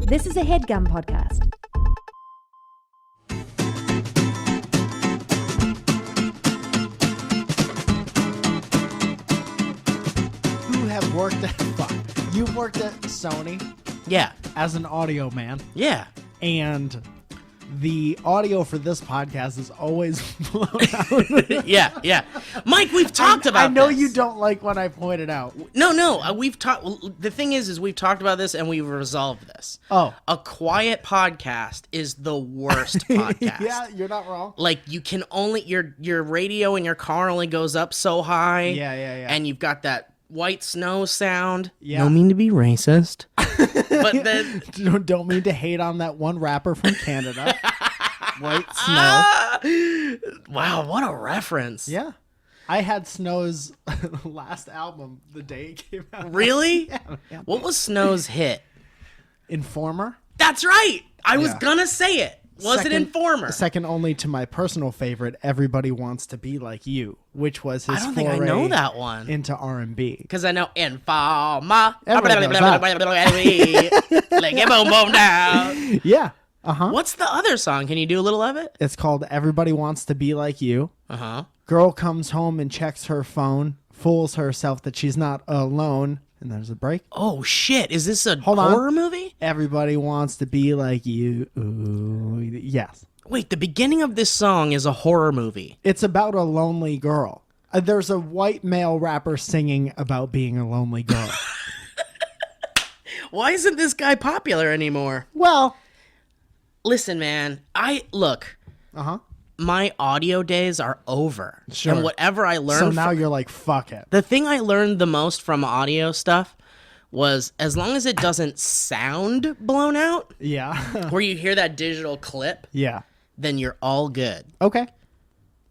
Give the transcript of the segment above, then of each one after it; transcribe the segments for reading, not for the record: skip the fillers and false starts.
This is a HeadGum podcast. You have worked at You've worked at Sony Yeah. as an audio man, Yeah. and the audio for this podcast is always blown out. Yeah. Mike, we've talked about I know this. you don't like when I point it out. No. We've talked. The thing is we've talked about this and we've resolved this. Oh. A quiet podcast is the worst podcast. Yeah, you're not wrong. Like you can only your radio in your car only goes up so high. Yeah. And you've got that white snow sound. Yeah. No mean to be racist. But then Don't mean to hate on that one rapper from Canada. White Snow. Wow, what a reference. Yeah. I had Snow's last album the day it came out. Really? Yeah. What was Snow's hit? Informer. That's right. I was Yeah. gonna say it. Was it Informer? Second only to my personal favorite, Everybody Wants to Be Like You, which was his I don't think I foray know that one. into R&B. Because I know Informer. Everybody knows Like it boom boom down. Yeah. Uh-huh. What's the other song? Can you do a little of it? It's called Everybody Wants to Be Like You. Uh-huh. Girl comes home and checks her phone, fools herself that she's not alone. And there's a break. Oh shit. Is this a Hold on. horror movie? Everybody wants to be like you. Ooh, yes. Wait, the beginning of this song is a horror movie. It's about a lonely girl. There's a white male rapper singing about being a lonely girl. Why isn't this guy popular anymore? Well, Listen, man. uh-huh. My audio days are over. Sure. And whatever I learned So now you're like, fuck it. The thing I learned the most from audio stuff was as long as it doesn't sound blown out, Yeah. where you hear that digital clip, Yeah. then you're all good. Okay.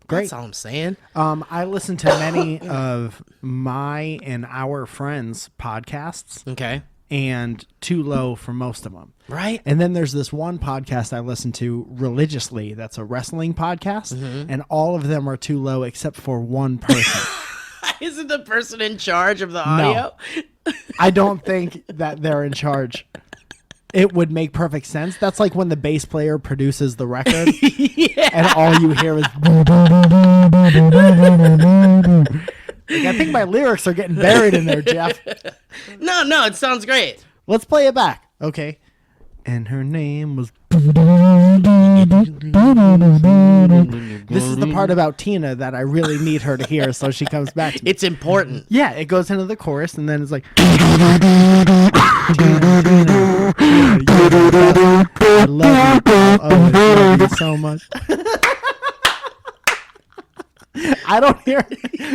Great. That's all I'm saying. I listen to many of my and our friends' podcasts, Okay. and too low for most of them. Right? And then there's this one podcast I listen to religiously that's a wrestling podcast, and all of them are too low except for one person. Isn't the person in charge of the audio? I don't think that they're in charge. It would make perfect sense. That's like when the bass player produces the record and all you hear is like, I think my lyrics are getting buried in there, Jeff. No, it sounds great. Let's play it back. Okay. And her name was... This is the part about Tina that I really need her to hear, so she comes back to me. It's important. Yeah, it goes into the chorus, and then it's like... I love you. I'll always love you so much. I don't hear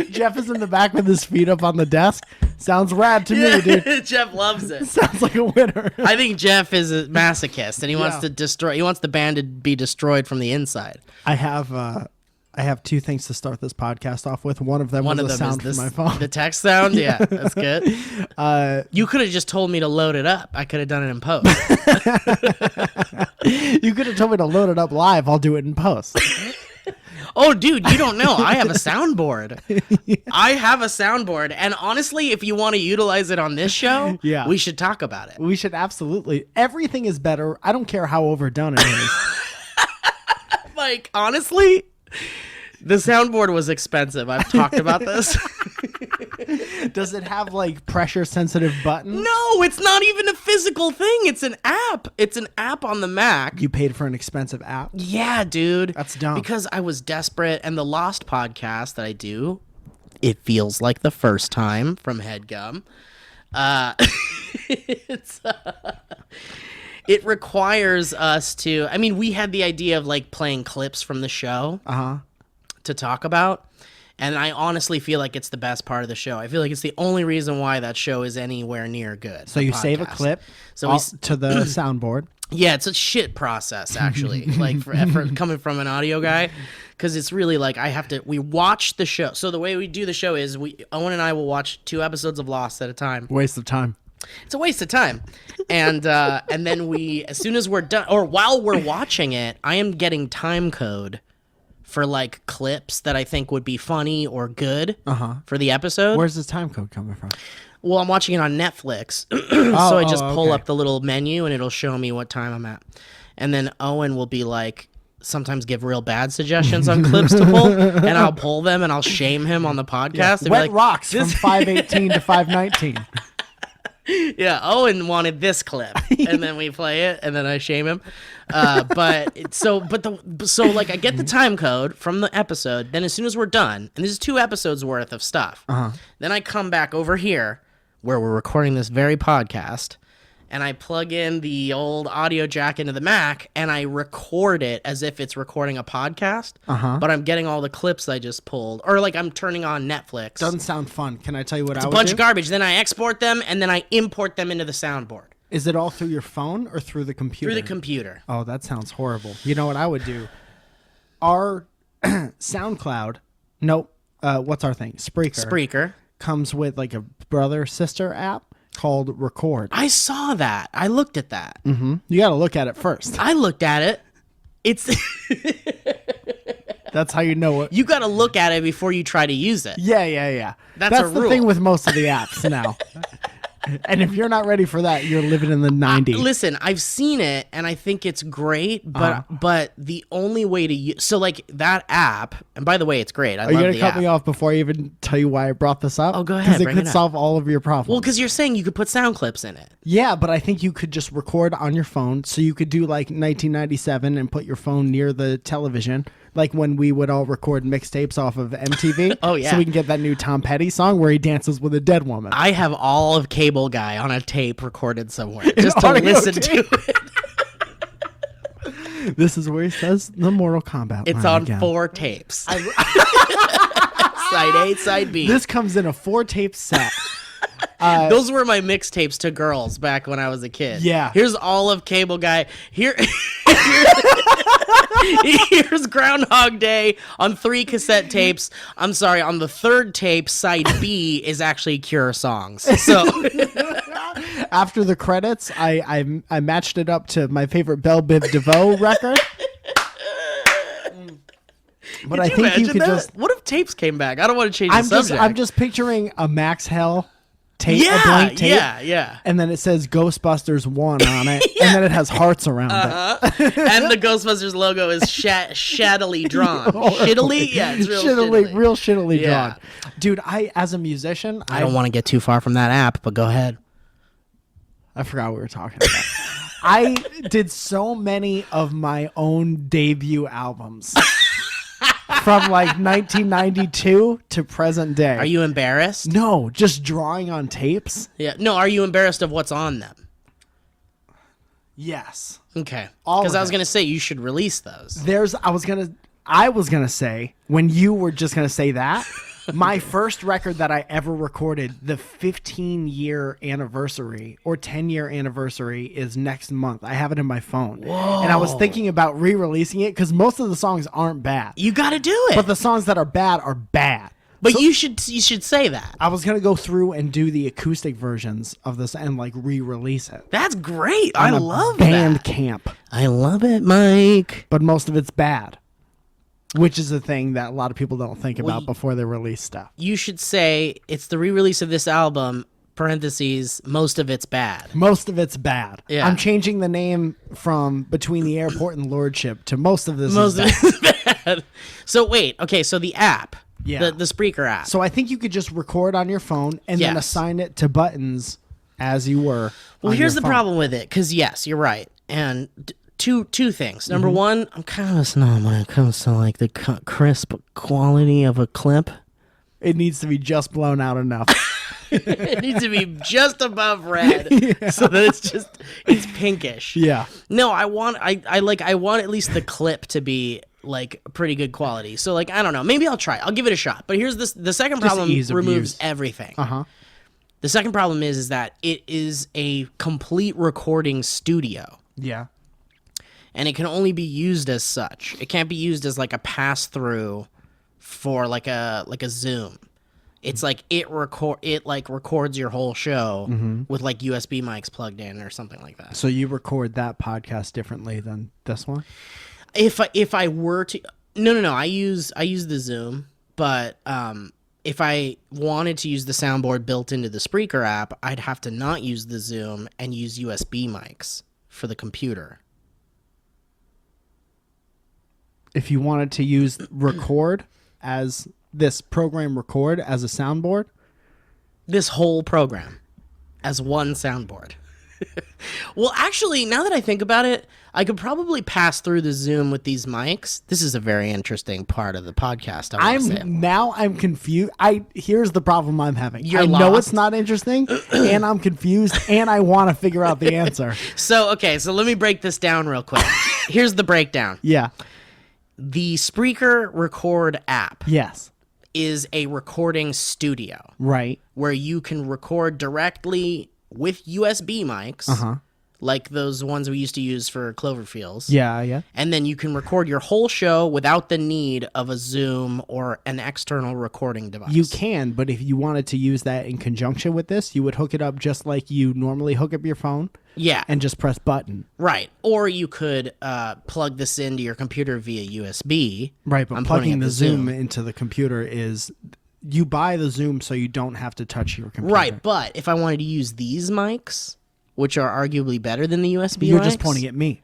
Jeff is in the back with his feet up on the desk. Sounds rad to me, dude. Jeff loves it. Sounds like a winner. I think Jeff is a masochist, and he wants Yeah. to destroy. He wants the band to be destroyed from the inside. I have two things to start this podcast off with. One of them was a sound from my phone. The text sound. Yeah, that's good. You could have just told me to load it up. I could have done it in post. You could have told me to load it up live. I'll do it in post. Oh, dude, you don't know. I have a soundboard. I have a soundboard. And honestly, if you want to utilize it on this show, Yeah. we should talk about it. We should absolutely. Everything is better. I don't care how overdone it is. Like, honestly, the soundboard was expensive. I've talked about this. Does it have like pressure sensitive buttons? No, it's not even a physical thing. It's an app. It's an app on the Mac. You paid for an expensive app? Yeah, dude. That's dumb. Because I was desperate, and the Lost podcast that I do, it feels like the first time from HeadGum. It requires us to. I mean, we had the idea of like playing clips from the show to talk about. And I honestly feel like it's the best part of the show. I feel like it's the only reason why that show is anywhere near good. So you save a clip to the soundboard. Yeah, it's a shit process, actually, like for coming from an audio guy, because it's really like we watch the show. So the way we do the show is Owen and I will watch 2 episodes of Lost at a time. Waste of time. It's a waste of time. And then as soon as we're done, or while we're watching it, I am getting time code for like clips that I think would be funny or good for the episode. Where's this time code coming from? Well, I'm watching it on Netflix, so I just pull okay. up the little menu and it'll show me what time I'm at. And then Owen will be like, sometimes give real bad suggestions on clips to pull, and I'll pull them and I'll shame him on the podcast. And Wet be like, rocks from 518 to 519. yeah, Owen wanted this clip, and then we play it, and then I shame him. So like I get the time code from the episode. Then as soon as we're done, and this is 2 episodes worth of stuff, then I come back over here where we're recording this very podcast, and I plug in the old audio jack into the Mac, and I record it as if it's recording a podcast, but I'm getting all the clips I just pulled, or like I'm turning on Netflix. Doesn't sound fun. Can I tell you what I It's a would bunch do? of garbage. Then I export them, and then I import them into the soundboard Is it all through your phone or through the computer? through the computer. Oh, that sounds horrible. You know what I would do? Our SoundCloud, what's our thing? Spreaker. Comes with like a brother-sister app called Record. I saw that. I looked at that. You got to look at it first. I looked at it. It's That's how you know it. you got to look at it before you try to use it. Yeah. That's a the rule. thing with most of the apps now. And if you're not ready for that, you're living in the 90s. Listen, I've seen it and I think it's great, but the only way to use like that app. And by the way, it's great. I Are you love going the to cut app. me off before I even tell you why I brought this up? Oh, go ahead, Because it bring could it up. solve all of your problems. Well, because you're saying you could put sound clips in it. Yeah, but I think you could just record on your phone. So you could do like 1997 and put your phone near the television, like when we would all record mixtapes off of MTV. Oh, yeah. So we can get that new Tom Petty song where he dances with a dead woman. I have all of Cable Guy on a tape recorded somewhere just to audio listen tape. to it. This is where he says the Mortal Kombat It's line on again. 4 tapes. Side A, side B. This comes in a 4-tape set. Those were my mixtapes to girls back when I was a kid. Yeah. Here's all of Cable Guy. Here's Groundhog Day on 3 cassette tapes. I'm sorry, on the 3rd tape, side B is actually Cure songs. So After the credits, I matched it up to my favorite Belle Biv DeVoe record. But I think you could just. What if tapes came back? I don't want to change the subject. I'm just picturing a Max Hell tape, a yeah, blank tape. yeah. And then it says Ghostbusters 1 on it. And then it has hearts around it. And the Ghostbusters logo is shaddily drawn. Shittily? Yeah, it's real shittily. Real shittily Yeah. drawn. Dude, as a musician, I don't want to get too far from that app, but go ahead. I forgot what we were talking about. I did so many of my own debut albums. From like 1992 to present day. Are you embarrassed? No, just drawing on tapes. Yeah. No, are you embarrassed of what's on them? Yes. Okay. All Because of I was it. going to say you should release those. I was gonna say when you were just gonna say that, my first record that I ever recorded, the 15-year anniversary or 10-year anniversary is next month. I have it in my phone. Whoa. And I was thinking about re-releasing it because most of the songs aren't bad. You got to do it. But the songs that are bad are bad. But you should say that. I was gonna go through and do the acoustic versions of this and like re-release it. That's great. I love Band that. camp. I love it, Mike. But most of it's bad. Which is a thing that a lot of people don't think about before they release stuff. You should say it's the re-release of this album, parentheses, most of it's bad. Most of it's bad. Yeah. I'm changing the name from Between the Airport and Lordship to Most of This Most is of Bad. it's bad. So wait, okay, so the app, Yeah. the Spreaker app. So I think you could just record on your phone and then Yes. assign it to buttons as you were. Well, on here's your the phone. problem with it, because yes, you're right. And two things. Mm-hmm. Number one, I'm kind of a snob when it comes to like the crisp quality of a clip. It needs to be just blown out enough. It needs to be just above red, so that it's pinkish. Yeah. No, I want at least the clip to be like pretty good quality. So like I don't know, maybe I'll try. I'll give it a shot. But here's the second problem ease of removes use. everything. Uh-huh. The second problem is that it is a complete recording studio. Yeah. And it can only be used as such. It can't be used as like a pass through for like a Zoom. It's like it records your whole show with like USB mics plugged in or something like that. So you record that podcast differently than this one? If I were to no, I use the Zoom, but if I wanted to use the soundboard built into the Spreaker app, I'd have to not use the Zoom and use USB mics for the computer. If you wanted to use record as this program record as a soundboard, This whole program as one soundboard. Well, actually, now that I think about it, I could probably pass through the Zoom with these mics. This is a very interesting part of the podcast. I'm confused. Here's the problem I'm having. You're I know lost. it's not interesting, and I'm confused, and I want to figure out the answer. So let me break this down real quick. Here's the breakdown. Yeah. The Spreaker Record app Yes. is a recording studio Right. where you can record directly with USB mics, like those ones we used to use for Cloverfields. Yeah. Yeah. And then you can record your whole show without the need of a Zoom or an external recording device. You can, but if you wanted to use that in conjunction with this, you would hook it up just like you normally hook up your phone. Yeah. And just press button. Right. Or you could plug this into your computer via USB. Right, but I'm plugging pointing at the Zoom into the computer is... You buy the Zoom so you don't have to touch your computer. Right, but if I wanted to use these mics, which are arguably better than the USB You're mics... just pointing at me.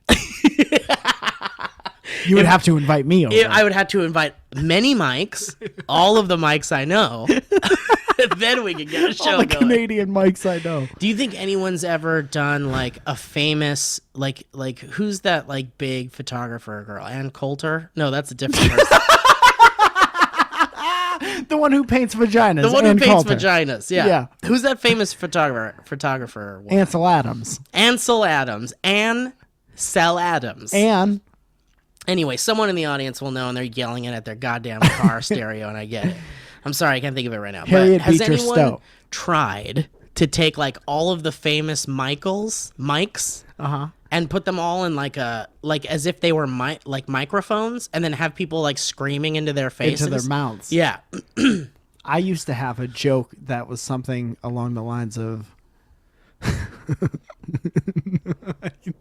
You would have to invite me over. I would have to invite many mics, all of the mics I know. Then we could get a show all the going. Canadian mics I know. Do you think anyone's ever done like a famous like who's that like big photographer girl? Ann Coulter? No, that's a different person. The one who paints vaginas. The one who Ann paints Coulter. vaginas. Yeah. Yeah. Who's that famous photographer? Ansel Adams. Ansel Adams. Ansel Adams. And Anyway, someone in the audience will know, and they're yelling it at their goddamn car stereo, and I get it. I'm sorry, I can't think of it right now. Harriet But has Beecher anyone Stowe. tried to take like all of the famous mics, and put them all in like as if they were like microphones, and then have people like screaming into their faces, into their mouths. Yeah. I used to have a joke that was something along the lines of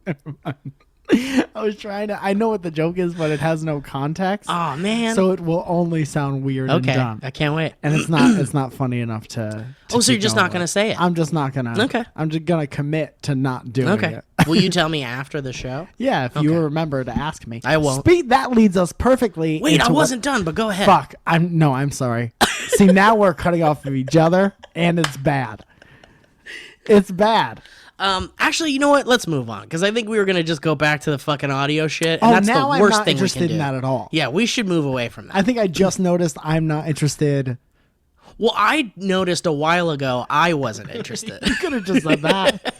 never mind. I know what the joke is, but it has no context. Oh man. So it will only sound weird and Okay. dumb. I can't wait. And it's not funny enough to Oh, so you're keep just going not going to with. say it? I'm just not going to. Okay. I'm just going to commit to not doing Okay. it. Will you tell me after the show? Yeah, if you remember to ask me. I won't. That leads us perfectly. Wait, into I wasn't done, but go ahead. Fuck. I'm sorry. See, now we're cutting off of each other, and it's bad. It's bad. Actually, you know what? Let's move on, because I think we were going to just go back to the fucking audio shit, and that's now the I'm worst not thing we interested can do. in that at all. Yeah, we should move away from that. I think I just noticed I'm not interested. Well, I noticed a while ago I wasn't interested. You could have just said that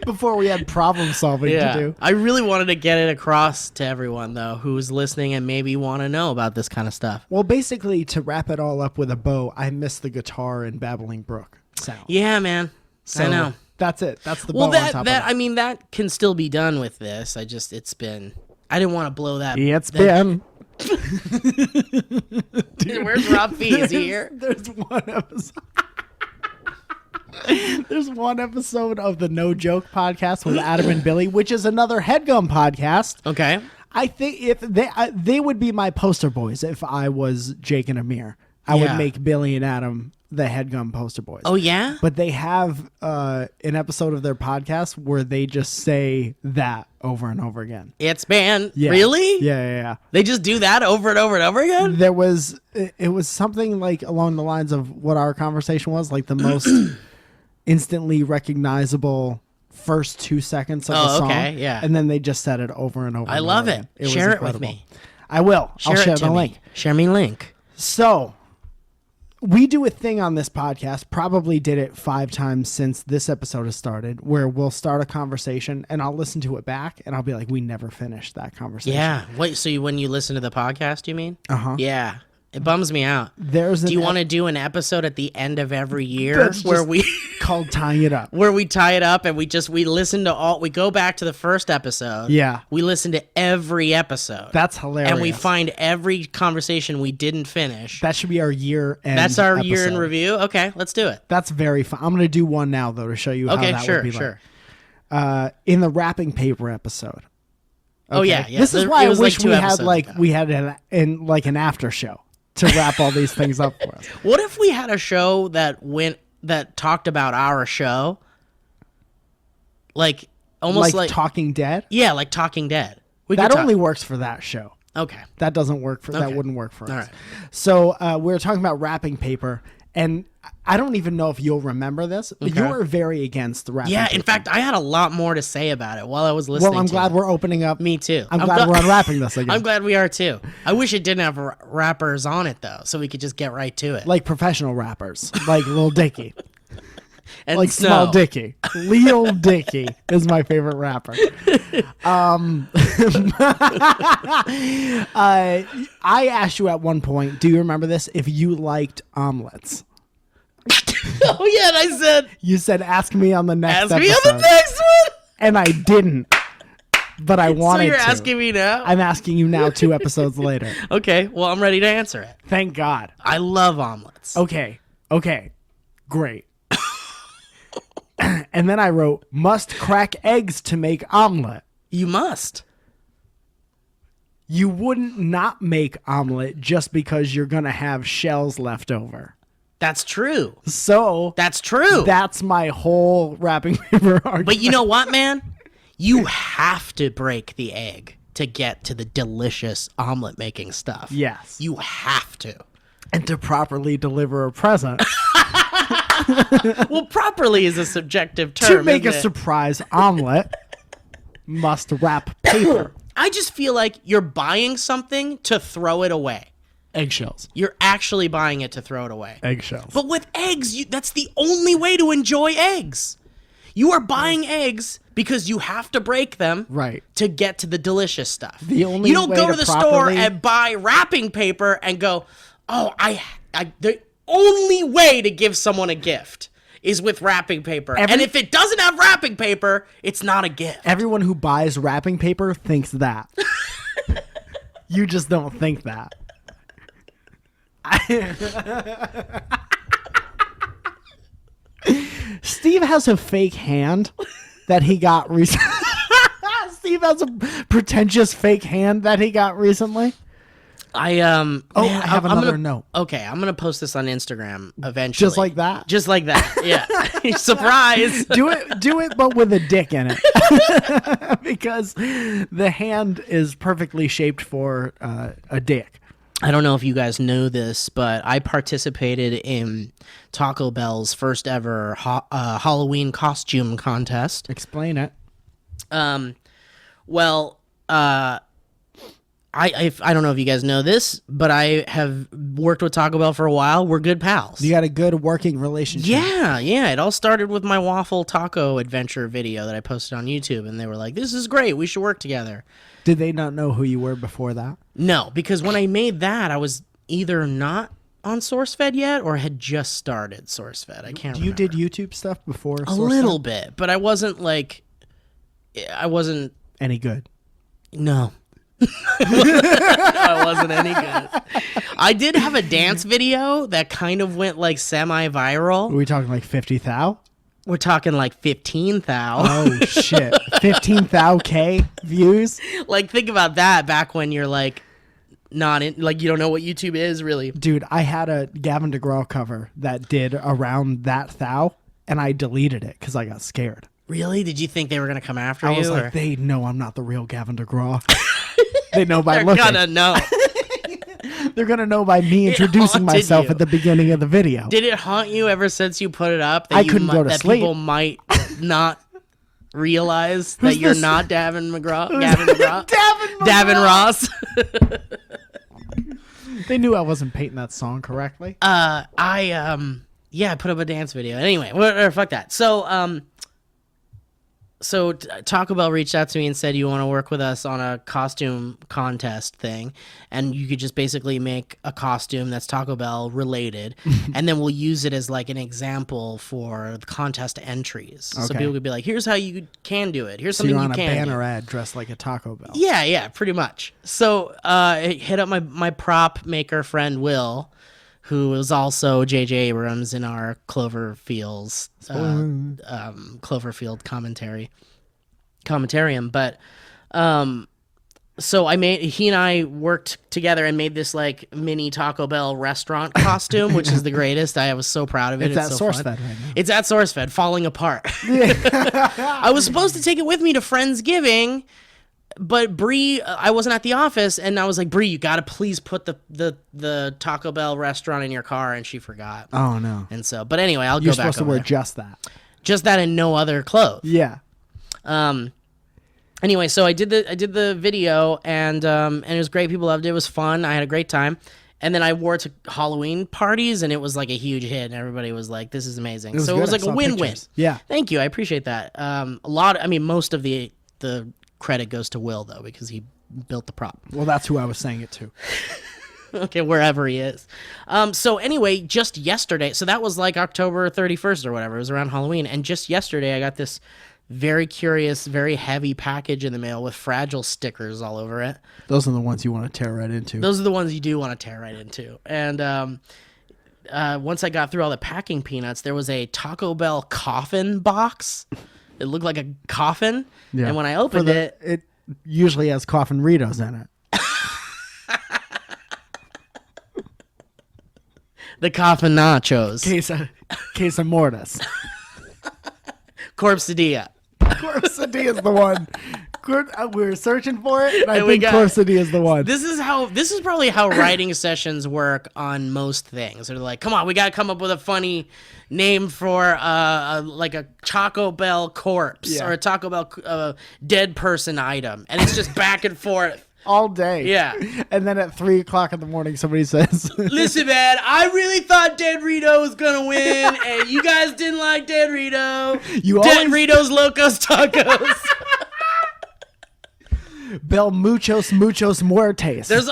before we had problem solving to do. I really wanted to get it across to everyone, though, who's listening and maybe want to know about this kind of stuff. Well, basically, to wrap it all up with a bow, I miss the guitar in Babbling Brook sound. Yeah, man. So I know. That's it. That's the bow Well, on top of it. I mean, that can still be done with this. I didn't want to blow that. It's been. Dude, where's Rob Fee? Is he here? There's one episode. There's one episode of the No Joke podcast with Adam and Billy, which is another HeadGum podcast. Okay. I think if they would be my poster boys if I was Jake and Amir. I Yeah. would make Billy and Adam the HeadGum poster boys. Oh, yeah? But they have an episode of their podcast where they just say that over and over again. It's been. Yeah. Really? Yeah. They just do that over and over and over again? It was something like along the lines of what our conversation was, like the most instantly recognizable first 2 seconds of the song. Okay, yeah. And then they just said it over and over. I and love over it. again. Was Share it with incredible. me. I will. I'll share it to the me. link. Share me link. So, we do a thing on this podcast, probably did it 5 times since this episode has started, where we'll start a conversation and I'll listen to it back and I'll be like, we never finished that conversation. Yeah. Wait, so when you listen to the podcast, you mean? Uh-huh. Yeah. It bums me out. Do Do you want to do an episode at the end of every year That's where just- we called Tying It Up? where we tie it up and we listen to we go back to the first episode. Yeah. We listen to every episode. That's hilarious. and we find every conversation we didn't finish. That should be our year end. That's our year in episode. review. Okay, let's do it. That's very fun. I'm going to do one now, though, to show you how Okay, that sure, would be sure. like. In the wrapping paper episode. Oh Okay? yeah, yeah. This is It why I was wish like 2 we had episodes ago. an after show. to wrap all these things up for us. What if we had a show that talked about our show? Like almost like Talking Dead? Yeah, like Talking Dead. That only works for that show. Okay. That doesn't work for that wouldn't work for us. All right. So we were talking about wrapping paper, and I don't even know if you'll remember this, but you were very against the wrapping paper. In fact, I had a lot more to say about it while I was listening. Well, I'm glad we're opening up. Me too. I'm glad we're unwrapping this again. I'm glad we are too. I wish it didn't have wrappers on it though, so we could just get right to it. Like professional rappers, like Lil Dicky. And like Small Dicky. Lil Dicky is my favorite rapper. I asked you at one point, do you remember this, if you liked omelets? Oh yeah, and I said, you said ask me on the next episode. Ask me on the next one. And I didn't. But I wanted to. So you're asking me now? I'm asking you now 2 episodes later. Okay, well I'm ready to answer it. Thank God. I love omelets. Okay. Great. And then I wrote, must crack eggs to make omelet. You must. You wouldn't not make omelet just because you're going to have shells left over. That's true. So. That's true. That's my whole wrapping paper argument. But you know what, man? You have to break the egg to get to the delicious omelet making stuff. Yes. You have to. And to properly deliver a present. Well, properly is a subjective term. To make a surprise omelet, must wrap paper. I just feel like you're buying something to throw it away. Eggshells. You're actually buying it to throw it away. Eggshells. But with eggs, that's the only way to enjoy eggs. You are buying eggs because you have to break them to get to the delicious stuff. The only you don't way go to to the properly... store and buy wrapping paper and go, oh, the only way to give someone a gift is with wrapping paper. And if it doesn't have wrapping paper, it's not a gift. Everyone who buys wrapping paper thinks that. You just don't think that. Steve has a fake hand that he got recently. Steve has a pretentious fake hand that he got recently. I have another note. Okay, I'm gonna post this on Instagram eventually. Just like that? Just like that. Yeah. Surprise. Do it, but with a dick in it. Because the hand is perfectly shaped for a dick. I don't know if you guys know this, but I participated in Taco Bell's first ever Halloween costume contest. Explain it. I don't know if you guys know this, but I have worked with Taco Bell for a while. We're good pals. You got a good working relationship. Yeah. It all started with my waffle taco adventure video that I posted on YouTube, and they were like, this is great. We should work together. Did they not know who you were before that? No, because when I made that, I was either not on SourceFed yet or had just started SourceFed. I can't remember. You did YouTube stuff before SourceFed? A little bit, but I wasn't any good. No. I wasn't any good. I did have a dance video that kind of went like semi-viral. Are we talking like 50,000? We're talking like 15,000. Oh shit. 15,000 K views? Like think about that back when you're like not in, like you don't know what YouTube is really. Dude, I had a Gavin DeGraw cover that did around that thou, and I deleted it because I got scared. Really? Did you think they were going to come after you? I was like, they know I'm not the real Gavin DeGraw. They know by looking. They're gonna know. They're gonna know by me introducing myself at the beginning of the video. Did it haunt you ever since you put it up? That I couldn't go to sleep. People might not realize that you're not Gavin McGraw. Gavin McGraw. Davin Ross. They knew I wasn't painting that song correctly. I put up a dance video. Anyway, fuck that. So Taco Bell reached out to me and said, you want to work with us on a costume contest thing, and you could just basically make a costume that's Taco Bell related, and then we'll use it as like an example for the contest entries. Okay. So people could be like, here's how you can do it. Here's something you can do. So you're on a banner ad dressed like a Taco Bell. Yeah, pretty much. So it hit up my prop maker friend Will, who is also J.J. Abrams in our Cloverfield commentarium. But So he and I worked together and made this like mini Taco Bell restaurant costume, which is the greatest. I was so proud of it. It's at so SourceFed fun. right now. It's at SourceFed, falling apart. I was supposed to take it with me to Friendsgiving, but Bree, I wasn't at the office, and I was like, Bree, you gotta please put the Taco Bell restaurant in your car, and she forgot. Oh no. And so, but anyway, I'll You're go back supposed to over wear there. just that. And no other clothes. Yeah. Anyway, so I did the video, and it was great. People loved it. It was fun. I had a great time. And then I wore it to Halloween parties, and it was like a huge hit. And everybody was like, "This is amazing." It was so good. it was I like a saw win-win. pictures. Yeah. Thank you. I appreciate that. Most of the credit goes to Will though, because he built the prop. Well, that's who I was saying it to. Okay, wherever he is. So anyway, just yesterday, so that was like October 31st or whatever. It was around Halloween, and just yesterday I got this very curious, very heavy package in the mail with fragile stickers all over it. Those are the ones you want to tear right into. Those are the ones you do want to tear right into. And once I got through all the packing peanuts, there was a Taco Bell coffin box. It looked like a coffin. Yeah. And when I opened it usually has coffin Ritos in it. the coffin nachos. Queso mortis. Corpsadilla. Corpsadilla is the one. We were searching for it, and I think got- Corpsadilla is the one. This is probably how writing sessions work on most things. They're like, come on, we got to come up with a funny name for like a Taco Bell corpse Yeah. or a Taco Bell dead person item. And it's just back and forth. All day. Yeah. And then at 3:00 in the morning, somebody says, Listen, man, I really thought Dead Rito was going to win, and you guys didn't like Dead Rito. You Dead always- Rito's Locos Tacos. Bel muchos muertes. There's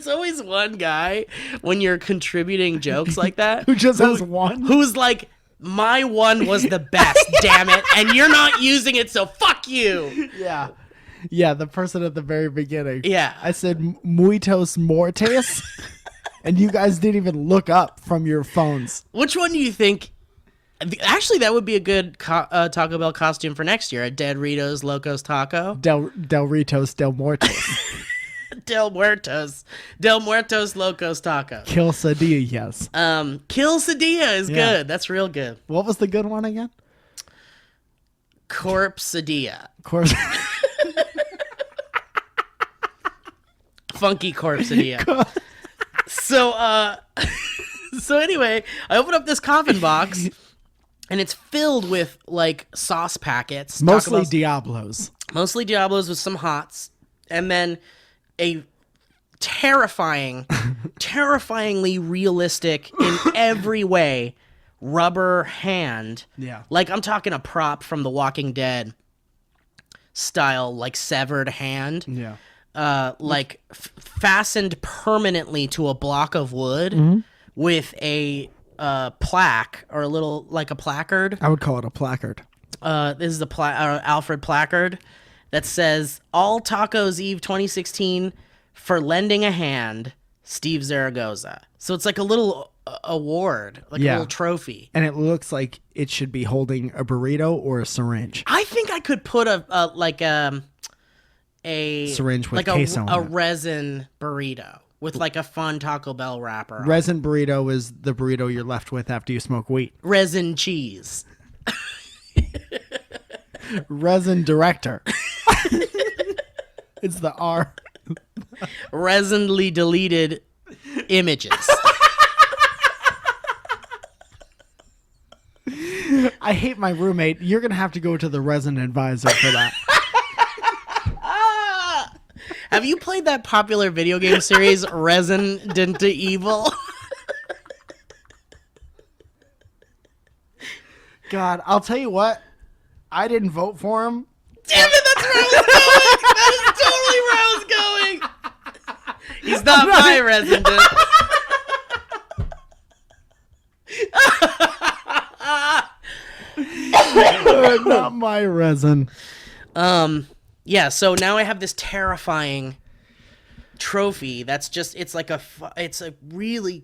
always one guy when you're contributing jokes like that Who just has one? who's like, my one was the best, damn it, and you're not using it, so fuck you. Yeah. Yeah, the person at the very beginning. Yeah. I said muitos mortes, and you guys didn't even look up from your phones. Which one do you think? Actually, that would be a good Taco Bell costume for next year. A Dead Rito's Locos Taco. Del Ritos, Del Mortes. Del Muertos Locos Taco. Quesadillas. Quesadilla is Yeah. good. That's real good. What was the good one again? Corpsadilla. Course. Funky Corpsadilla. So anyway, I open up this coffin box, and it's filled with like sauce packets. Mostly Taco Bell's- Diablos. Diablos with some hots, and then a terrifyingly realistic in every way rubber hand. Yeah. Like I'm talking a prop from The Walking Dead style, like severed hand. Yeah. Like fastened permanently to a block of wood Mm-hmm. with a plaque or a little like a placard. I would call it a placard. This is a Alfred placard that says "All Tacos Eve 2016 for lending a hand, Steve Zaragoza." So it's like a little award, like a Yeah. little trophy. And it looks like it should be holding a burrito or a syringe. I think I could put a Syringe with like queso in a it. resin burrito with like a fun Taco Bell wrapper. on it. Resin burrito is the burrito you're left with after you smoke weed. Resin cheese. Resin director. It's the R. Resinly deleted images. I hate my roommate. You're going to have to go to the resin advisor for that. Have you played that popular video game series Resident Evil? God, I'll tell you what. I didn't vote for him. Damn it, that's where I was going! That is totally where I was going! He's not my resident. Not my resin. Yeah, so now I have this terrifying trophy that's just, it's really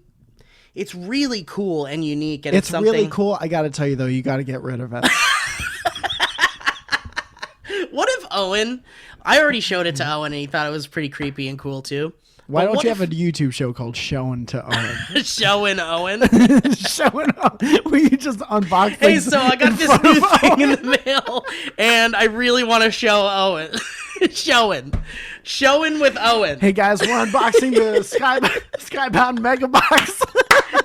cool and unique, and It's something really cool. I got to tell you, though, you got to get rid of it. What if Owen. I already showed it to Owen, and he thought it was pretty creepy and cool too. Why don't you have a YouTube show called Showing to Owen? Showing Owen. Showing Owen. Where you just unbox Hey, things so I got this new thing in the mail, and I really want to show Owen. Showing with Owen. Hey guys, we're unboxing the Skybound Mega Box.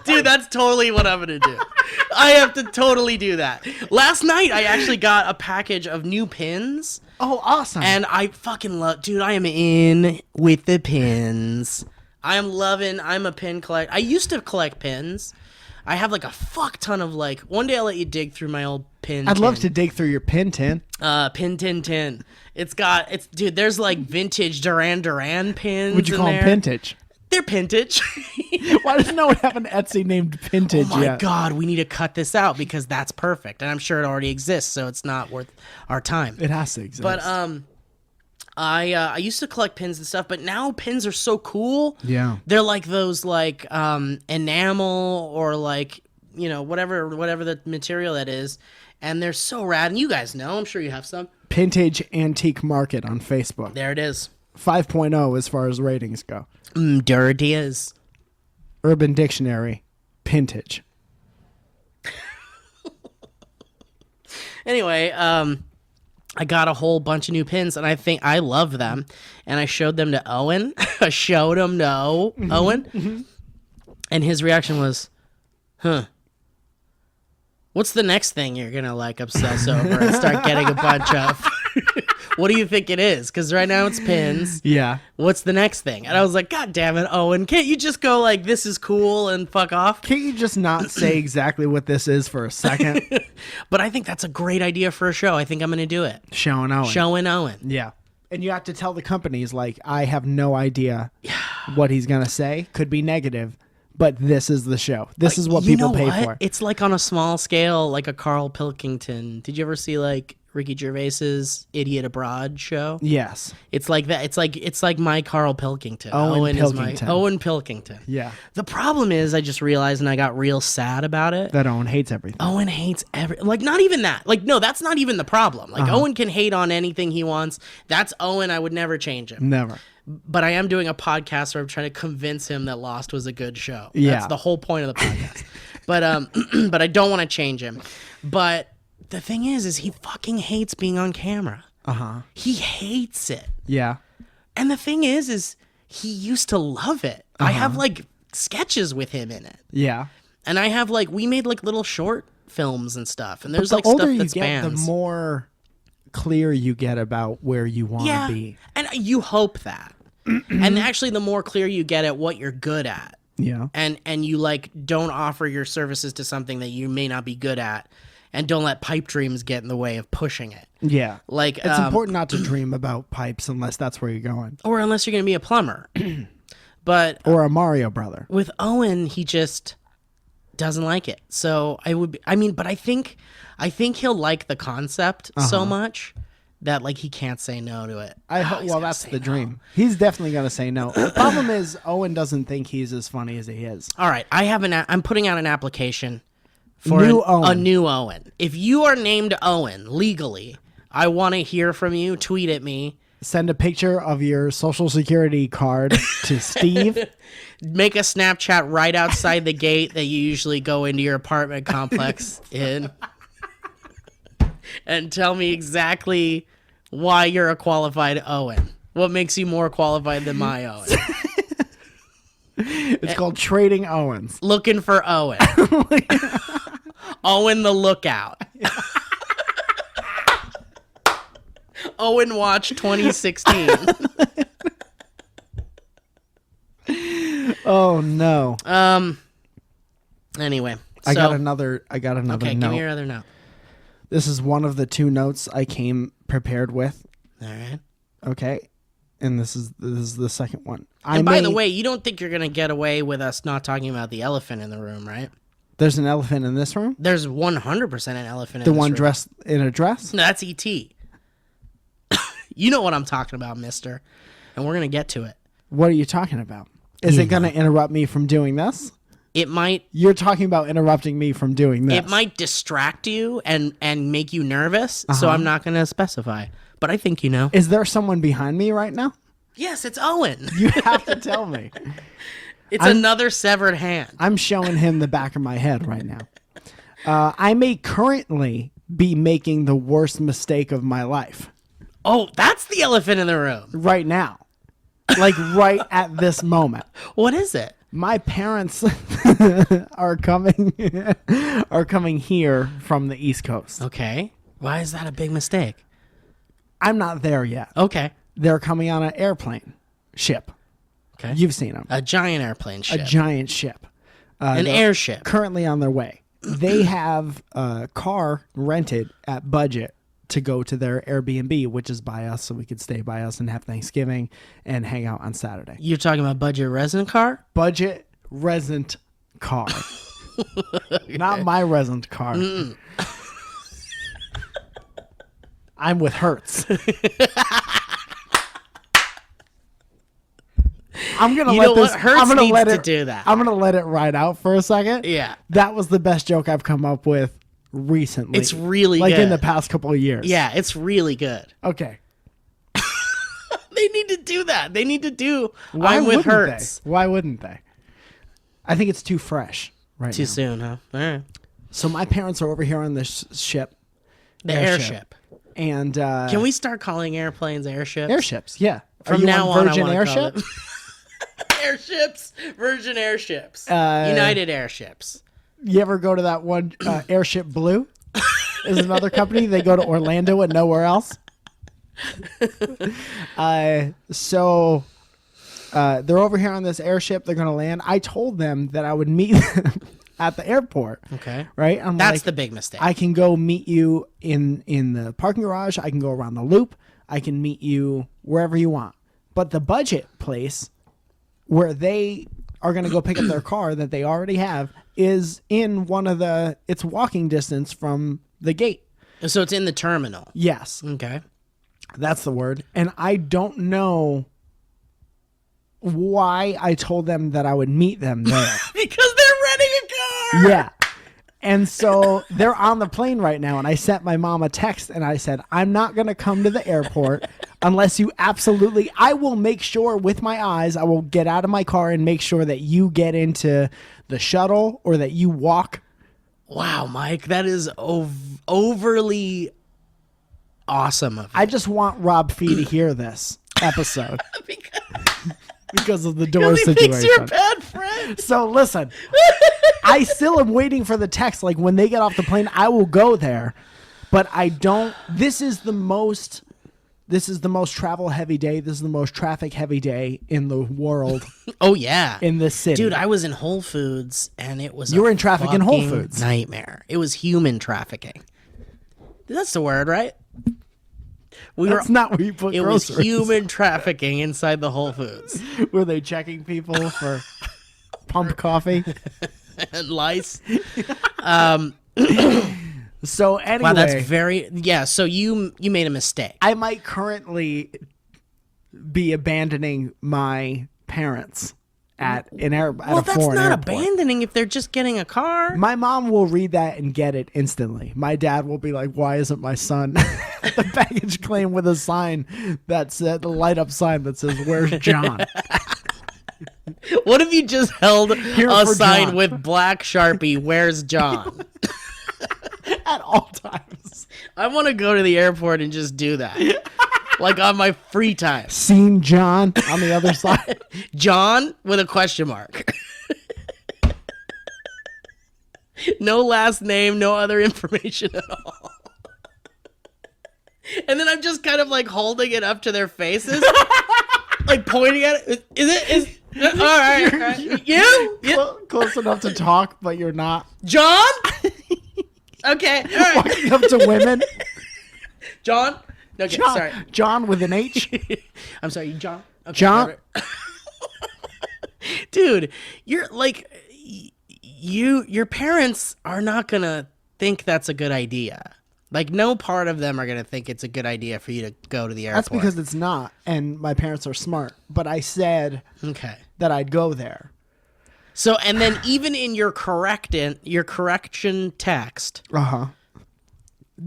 Dude, that's totally what I'm gonna do. I have to totally do that. Last night, I actually got a package of new pins. Oh, awesome. And I fucking love, dude, I am in with the pins. I'm a pin collector. I used to collect pins. I have like a fuck ton of like, one day I'll let you dig through my old pin. I'd love to dig through your pin tin. Pin tin. Dude, there's like vintage Duran Duran pins. Would you call them vintage? They're pintage. Why does no one have an Etsy named Pintage Oh my yet? God, we need to cut this out because that's perfect. And I'm sure it already exists, so it's not worth our time. It has to exist. But I used to collect pins and stuff, but now pins are so cool. Yeah. They're like those like enamel or like, you know, whatever the material that is. And they're so rad. And you guys know, I'm sure you have some. Pintage Antique Market on Facebook. There it is. 5.0 as far as ratings go. There it is. Urban Dictionary, Pintage. Anyway, I got a whole bunch of new pins, and I think I love them. And I showed them to Owen. I showed them to Owen. And his reaction was, huh. What's the next thing you're going to like obsess over and start getting a bunch of? What do you think it is? Because right now it's pins. Yeah. What's the next thing? And I was like, God damn it, Owen. Can't you just go like, this is cool and fuck off? Can't you just not say exactly what this is for a second? But I think that's a great idea for a show. I think I'm going to do it. Showing Owen. Showing Owen. Yeah. And you have to tell the companies, like, I have no idea what he's going to say. Could be negative. But this is the show. This is what people pay for. It's like on a small scale, like a Carl Pilkington. Did you ever see like Ricky Gervais's Idiot Abroad show? Yes. It's like that. It's like my Carl Pilkington. Owen is my Pilkington. Owen Pilkington. Yeah. The problem is, I just realized, and I got real sad about it. That Owen hates everything. Owen hates like not even that. Like no, that's not even the problem. Like Owen can hate on anything he wants. That's Owen. I would never change him. Never. But I am doing a podcast where I'm trying to convince him that Lost was a good show. Yeah. That's the whole point of the podcast. But but I don't want to change him. But the thing is he fucking hates being on camera. He hates it. Yeah. And the thing is he used to love it. I have like sketches with him in it. Yeah. And I have like, we made like little short films and stuff. And there's But like the older stuff you that get, spans. the more clear you get about where you want to be. And you hope that. And actually, the more clear you get at what you're good at, Yeah. and you like don't offer your services to something that you may not be good at, and don't let pipe dreams get in the way of pushing it. Yeah. Like It's important not to dream about pipes unless that's where you're going. or unless you're going to be a plumber. But Or a Mario brother. with Owen, he just doesn't like it. So but I think he'll like the concept so much that like he can't say no to it. Well, that's the dream. He's definitely going to say no. The problem is Owen doesn't think he's as funny as he is. All right, I'm putting out an application for Owen. a new Owen. If you are named Owen legally, I want to hear from you. Tweet at me. Send a picture of your social security card to Steve. Make a Snapchat right outside the gate that you usually go into your apartment complex in. And tell me exactly why you're a qualified Owen. What makes you more qualified than my Owen? It's called Trading Owens. Looking for Owen. Owen the Lookout. Owen Watch 2016. Oh no. Anyway. I got another Okay, note. give me your other note. This is one of the two notes I came prepared with. All right. Okay. And this is the second one. And by the way, you don't think you're going to get away with us not talking about the elephant in the room, right? There's an elephant in this room? There's 100% an elephant in The this one room. dressed in a dress? No, that's E.T. You know what I'm talking about, mister. And we're going to get to it. What are you talking about? Is it going to interrupt me from doing this? It might You're talking about interrupting me from doing this. It might distract you and make you nervous, so I'm not going to specify. But I think you know. Is there someone behind me right now? Yes, it's Owen. You have to tell me. It's another severed hand. I'm showing him the back of my head right now. I may currently be making the worst mistake of my life. Oh, that's the elephant in the room. Right now. Like right at this moment. What is it? My parents are coming here from the East Coast. Okay. Why is that a big mistake? I'm not there yet. Okay. They're coming on an airplane ship. Okay. You've seen them. A giant airplane ship. A giant ship. An airship. Currently on their way. They have a car rented at budget to go to their Airbnb, which is by us, so we could stay by us and have Thanksgiving and hang out on Saturday. You're talking about budget resident car? Budget resident car. Not my resident car. I'm with Hertz. I'm gonna let this. Hertz I'm gonna needs let to it do that. I'm gonna let it ride out for a second. Yeah. That was the best joke I've come up with recently. It's really like good. in the past couple of years. Yeah, it's really good. Okay. They need to do that. They need to do Why I'm with wouldn't Hertz. they? Why wouldn't they? I think it's too fresh right Too now. soon, huh? All right. So my parents are over here on this ship. The airship. And Can we start calling airplanes airships? airships? Yeah. From are you now on on, Virgin I wanna call Airship? them- Airships, Virgin Airships, United Airships. You ever go to that one Airship Blue? Is another company. They go to Orlando and nowhere else. So they're over here on this airship. They're going to land. I told them that I would meet them at the airport. Okay. Right? That's the big mistake. I can go meet you in the parking garage. I can go around the loop. I can meet you wherever you want. But the budget place where they are going to go pick up their car that they already have is in it's walking distance from the gate. So it's in the terminal. Yes. Okay. That's the word. And I don't know why I told them that I would meet them there. Because they're renting a car. Yeah. And so they're on the plane right now. And I sent my mom a text and I said, I'm not going to come to the airport unless you I will make sure with my eyes, I will get out of my car and make sure that you get into the shuttle or that you walk. Wow, Mike, that is overly awesome of you. I just want Rob Fee to hear this episode because of the door Because he thinks you're a situation. bad friend. So listen, I still am waiting for the text. Like when they get off the plane, I will go there, but I don't. This is the most travel heavy day. This is the most traffic heavy day in the world. Oh yeah, in this city, dude. I was in Whole Foods and it was you were in traffic in Whole fucking Foods. Nightmare. It was human trafficking. That's the word, right? That's not where you put It was groceries. human trafficking inside the Whole Foods. Were they checking people for pump coffee? And lice. So anyway, Wow, that's so you made a mistake. I might currently be abandoning my parents at a Well, that's foreign not airport. abandoning if they're just getting a car. My mom will read that and get it instantly. My dad will be like, "Why isn't my son at the baggage claim with a sign that's the light up sign that says Where's John?" What if you just held Here a for sign John. with black Sharpie, "Where's John?" At all times. I want to go to the airport and just do that. Like on my free time. Seen John on the other side. John with a question mark. No last name, no other information at all. And then I'm just kind of like holding it up to their faces. Like pointing at it. Is all right. All right. You? Close enough to talk, but you're not. John? Okay. All right. Walking up to women. John? Okay, John, sorry. John with an H. I'm sorry, John. Okay, John. Dude, you're like your parents are not going to think that's a good idea. Like no part of them are going to think it's a good idea for you to go to the airport. That's because it's not, and my parents are smart. But I said Okay. that I'd go there. So, and then even in your correction text,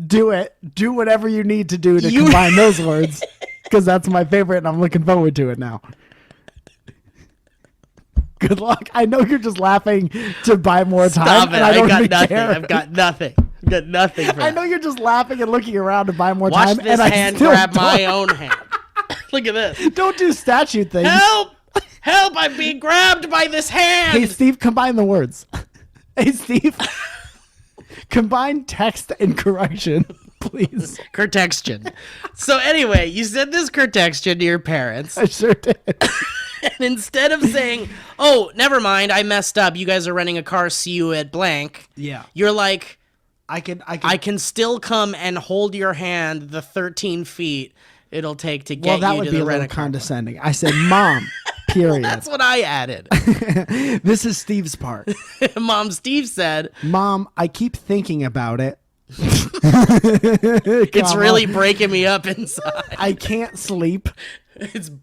do it. Do whatever you need to do to combine those words, because that's my favorite, and I'm looking forward to it now. Good luck. I know you're just laughing to buy more time. Stop it. And I don't got even nothing. care. I've got nothing. I've got nothing for that. I know you're just laughing and looking around to buy more Watch time. this and hand I still grab don't. my own hand. Look at this. Don't do statue things. Help! Help! I'm being grabbed by this hand. Hey, Steve, combine the words. Hey, Steve. Combine text and correction, please. Cortection. So anyway, you said this cortection to your parents. I sure did. And instead of saying, oh, never mind, I messed up. You guys are renting a car. See you at blank. Yeah. You're like, I can still come and hold your hand the 13 feet it'll take to get well, that you would to be the a little rent-a-car. condescending. I said, Mom, period. That's what I added. This is Steve's part. Mom, Steve said, Mom, I keep thinking about it. it's really breaking me up inside. I can't sleep.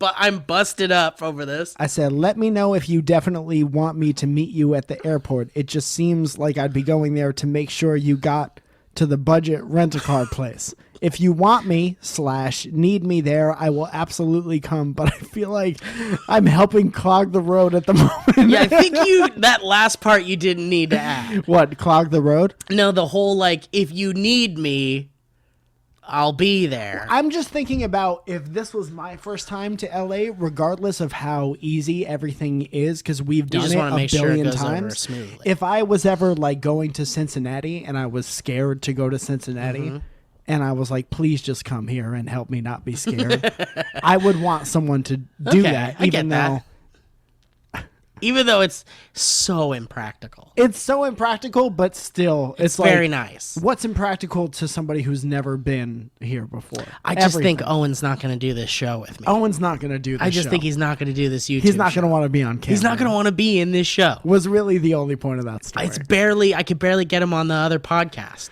I'm busted up over this. I said, let me know if you definitely want me to meet you at the airport. It just seems like I'd be going there to make sure you got to the budget rent-a-car place. If you want me / need me there, I will absolutely come. But I feel like I'm helping clog the road at the moment. Yeah, I think that last part you didn't need to add. What, clog the road? No, the whole if you need me, I'll be there. I'm just thinking about if this was my first time to LA, regardless of how easy everything is, because we've done just it wanna a make sure it billion goes over times. smoothly. If I was ever going to Cincinnati and I was scared to go to Cincinnati, and I was like, please just come here and help me not be scared, I would want someone to do that, even though even though it's so impractical. it's so impractical, but still, it's Very nice. What's impractical to somebody who's never been here before? I just think Everything. Owen's not going to do this show with me. Owen's not going to do this I just show. think he's not going to do this YouTube He's not show. going to want to be on camera. He's not going to want to be in this show. Was really the only point of that story. I could barely get him on the other podcast.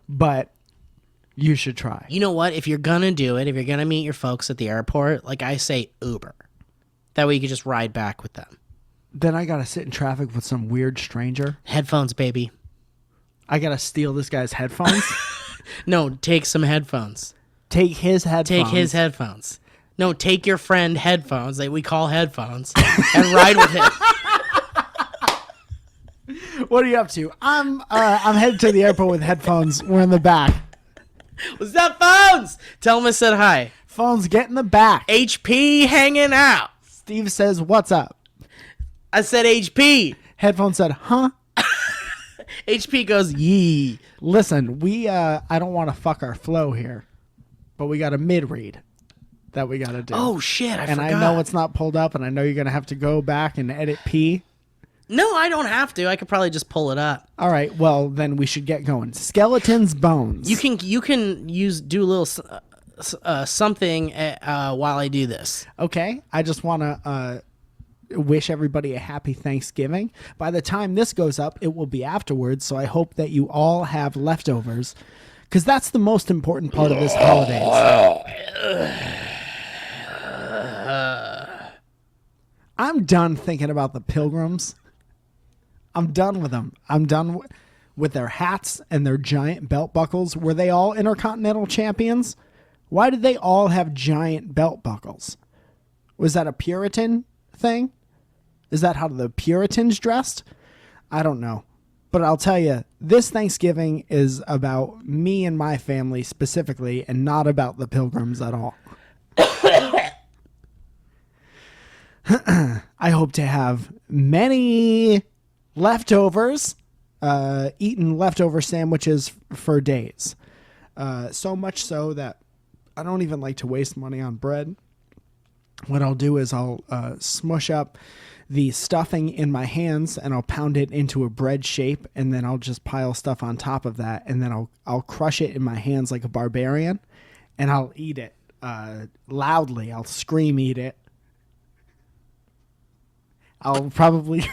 But you should try. You know what? If you're going to do it, if you're going to meet your folks at the airport, like I say, Uber. That way you can just ride back with them. Then I got to sit in traffic with some weird stranger. Headphones, baby. I got to steal this guy's headphones. No, take some headphones. Take his headphones. Take his headphones. No, take your friend headphones that we call headphones and ride with him. What are you up to? I'm headed to the airport with headphones. We're in the back. What's up, phones? Tell him I said hi. Phones, get in the back. HP hanging out. Steve says, what's up? I said HP. Headphone said, huh? HP goes, yee. Listen, I don't want to fuck our flow here, but we got a mid-read that we got to do. Oh, shit, I forgot. I know it's not pulled up, and I know you're going to have to go back and edit P. No, I don't have to. I could probably just pull it up. All right, well, then we should get going. Skeletons, bones. You can do a little something while I do this. Okay, I just want to wish everybody a happy Thanksgiving. By the time this goes up, it will be afterwards, so I hope that you all have leftovers, because that's the most important part of this holidays. I'm done thinking about the pilgrims. I'm done with them. I'm done with their hats and their giant belt buckles. Were they all Intercontinental champions? Why did they all have giant belt buckles? Was that a Puritan thing? Is that how the Puritans dressed? I don't know. But I'll tell you, this Thanksgiving is about me and my family specifically, and not about the pilgrims at all. I hope to have many leftovers, eaten leftover sandwiches for days. So much so that I don't even like to waste money on bread. What I'll do is I'll smush up the stuffing in my hands and I'll pound it into a bread shape, and then I'll just pile stuff on top of that, and then I'll crush it in my hands like a barbarian, and I'll eat it loudly. I'll scream eat it. I'll probably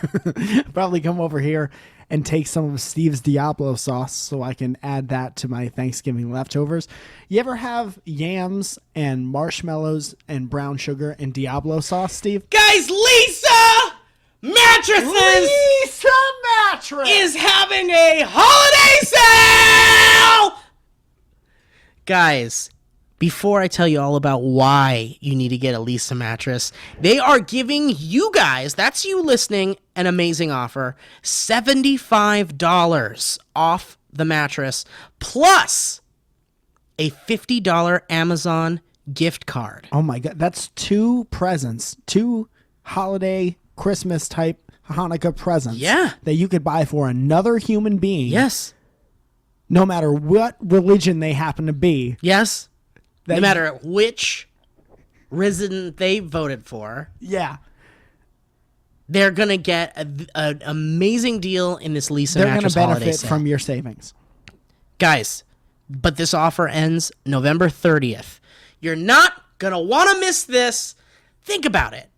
come over here and take some of Steve's Diablo sauce so I can add that to my Thanksgiving leftovers. You ever have yams and marshmallows and brown sugar and Diablo sauce, Steve? Guys, Lisa! Matt Mattresses Lisa Mattress is having a holiday sale! Guys, before I tell you all about why you need to get a Lisa mattress, they are giving you guys, that's you listening, an amazing offer. $75 off the mattress, plus a $50 Amazon gift card. Oh my God, that's 2 presents, 2 holiday, Christmas type Hanukkah presents. Yeah. That you could buy for another human being. Yes. No matter what religion they happen to be. Yes. That No matter which resident they voted for, Yeah. they're going to get an amazing deal in this Lisa They're going mattress to holiday benefit sale. from your savings. Guys, but this offer ends November 30th. You're not going to want to miss this. Think about it.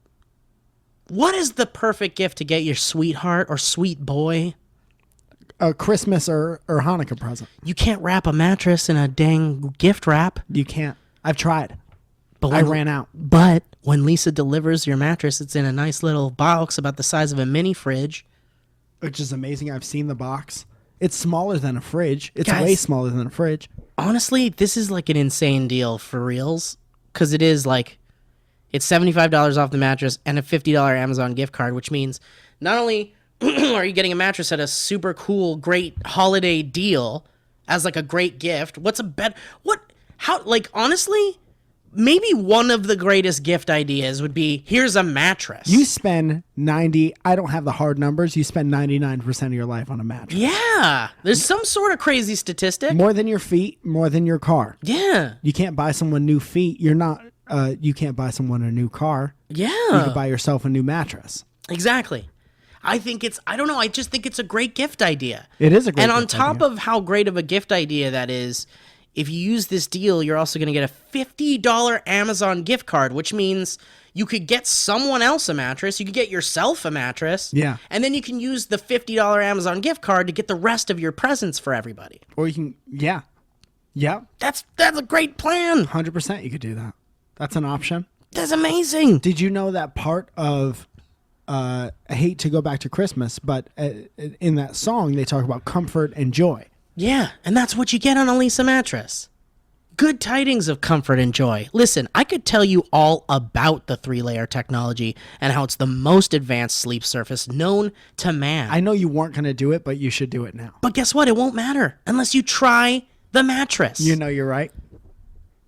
What is the perfect gift to get your sweetheart or sweet boy? A Christmas or Hanukkah present. You can't wrap a mattress in a dang gift wrap. You can't. I've tried. But I ran out. But when Lisa delivers your mattress, it's in a nice little box about the size of a mini fridge. Which is amazing. I've seen the box. It's smaller than a fridge. It's Guys, way smaller than a fridge. Honestly, this is like an insane deal for reals. Because it is like, it's $75 off the mattress and a $50 Amazon gift card, which means not only are you getting a mattress at a super cool, great holiday deal as like a great gift, honestly, maybe one of the greatest gift ideas would be, here's a mattress. You spend 90, I don't have the hard numbers, you spend 99% of your life on a mattress. Yeah. There's some sort of crazy statistic. More than your feet, more than your car. Yeah. You can't buy someone new feet. You can't buy someone a new car. Yeah. You could buy yourself a new mattress. Exactly. I just think it's a great gift idea. It is a great And on gift top idea. of how great of a gift idea that is, if you use this deal, you're also going to get a $50 Amazon gift card, which means you could get someone else a mattress. You could get yourself a mattress. Yeah. And then you can use the $50 Amazon gift card to get the rest of your presents for everybody. Or you can, yeah. Yeah. That's a great plan. 100% you could do that. That's an option. That's amazing. Did you know that part of, I hate to go back to Christmas, but in that song, they talk about comfort and joy. Yeah, and that's what you get on a Lisa mattress. Good tidings of comfort and joy. Listen, I could tell you all about the 3-layer technology and how it's the most advanced sleep surface known to man. I know you weren't going to do it, but you should do it now. But guess what? It won't matter unless you try the mattress. You know you're right.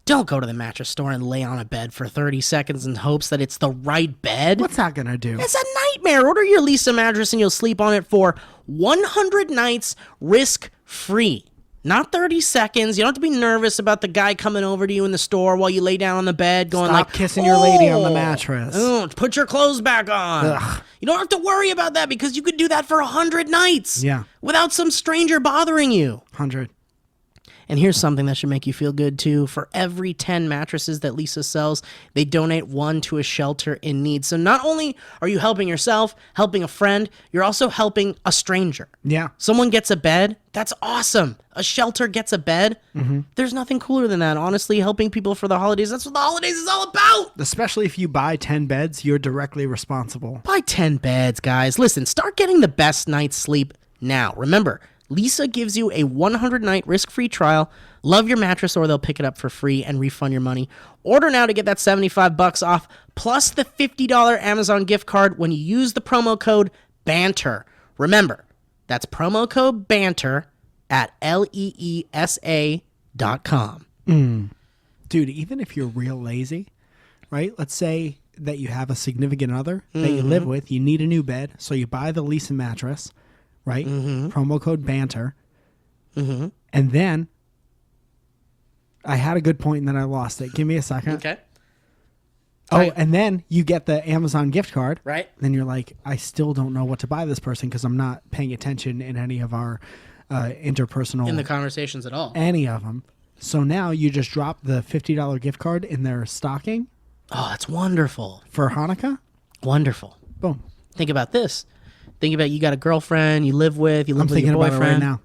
Don't go to the mattress store and lay on a bed for 30 seconds in hopes that it's the right bed. What's that going to do? It's a nightmare. Order your Lisa mattress and you'll sleep on it for 100 nights risk-free. Not 30 seconds. You don't have to be nervous about the guy coming over to you in the store while you lay down on the bed going Stop like, kissing your lady on the mattress. Put your clothes back on. Ugh. You don't have to worry about that because you could do that for 100 nights. Yeah. Without some stranger bothering you. 100. And here's something that should make you feel good too. For every 10 mattresses that Lisa sells, they donate 1 to a shelter in need. So not only are you helping yourself, helping a friend, you're also helping a stranger. Yeah. Someone gets a bed, that's awesome. A shelter gets a bed. Mm-hmm. There's nothing cooler than that. Honestly, helping people for the holidays, that's what the holidays is all about. Especially if you buy 10 beds, you're directly responsible. Buy 10 beds, guys. Listen, start getting the best night's sleep now. Remember, Lisa gives you a 100-night risk-free trial. Love your mattress or they'll pick it up for free and refund your money. Order now to get that $75 off plus the $50 Amazon gift card when you use the promo code BANTER. Remember, that's promo code BANTER at leesa.com. Dude, even if you're real lazy, right? Let's say that you have a significant other that you live with. You need a new bed, so you buy the Lisa mattress, right? Promo code BANTER. And then I had a good point and then I lost it. Give me a second. Okay. Oh, Okay. and then you get the Amazon gift card. Right. Then you're like, I still don't know what to buy this person because I'm not paying attention in any of our interpersonal... In the conversations at all. any of them. So now you just drop the $50 gift card in their stocking Oh, that's wonderful. for Hanukkah. Wonderful. Boom. Think about this. Think about you got a girlfriend you live with, you live I'm with thinking your about it boyfriend. right now.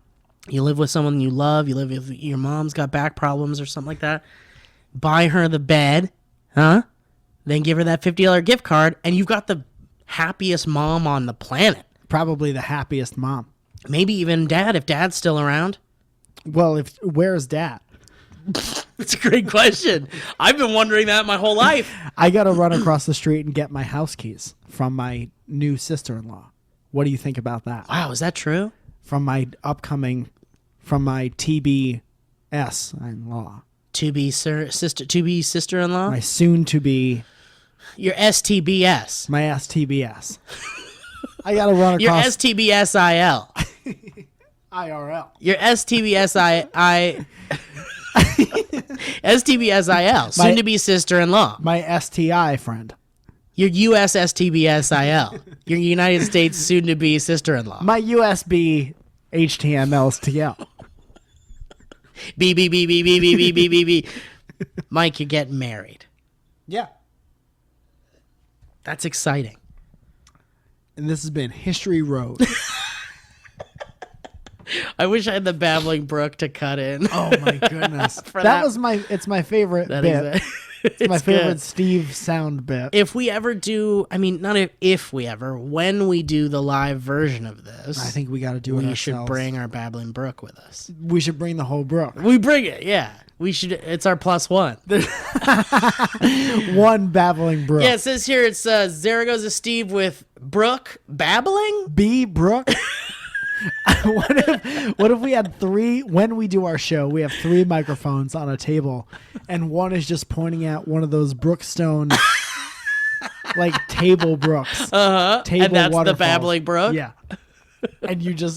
You live with someone you love. You live with your mom's got back problems or something like that. Buy her the bed, huh? Then give her that $50 gift card, and you've got the happiest mom on the planet. Probably the happiest mom. Maybe even dad, if dad's still around. Well, where's dad? That's a great question. I've been wondering that my whole life. I got to run across the street and get my house keys from my new sister-in-law. What do you think about that? Wow, is that true? From my TBS-in-law. To be sister-in-law? My soon-to-be... Your STBS. My STBS. I got to run Your across... STBSIL. IRL. Your STBSIL. Soon to be sister-in-law. My STI friend. Your US STBSIL. Your United States soon to be sister-in-law. My USB HTML B. Mike, you're getting married. Yeah. That's exciting. And this has been History Road. I wish I had the babbling brook to cut in. Oh my goodness. It's my favorite bit. It's my favorite good. Steve sound bit. If we ever do, I mean, not if we ever, when we do the live version of this, I think we got to do it we ourselves. should bring our babbling brook with us. We should bring the whole brook. We bring it, yeah. We should. It's our +1. One babbling brook. Yeah, it says here it's Zaragoza Steve with Brooke babbling. B Brook. What if we had three, when we do our show, we have 3 microphones on a table and one is just pointing at one of those Brookstone like table brooks. Uh-huh. Table And that's waterfalls. the babbling brook? Yeah. And you Do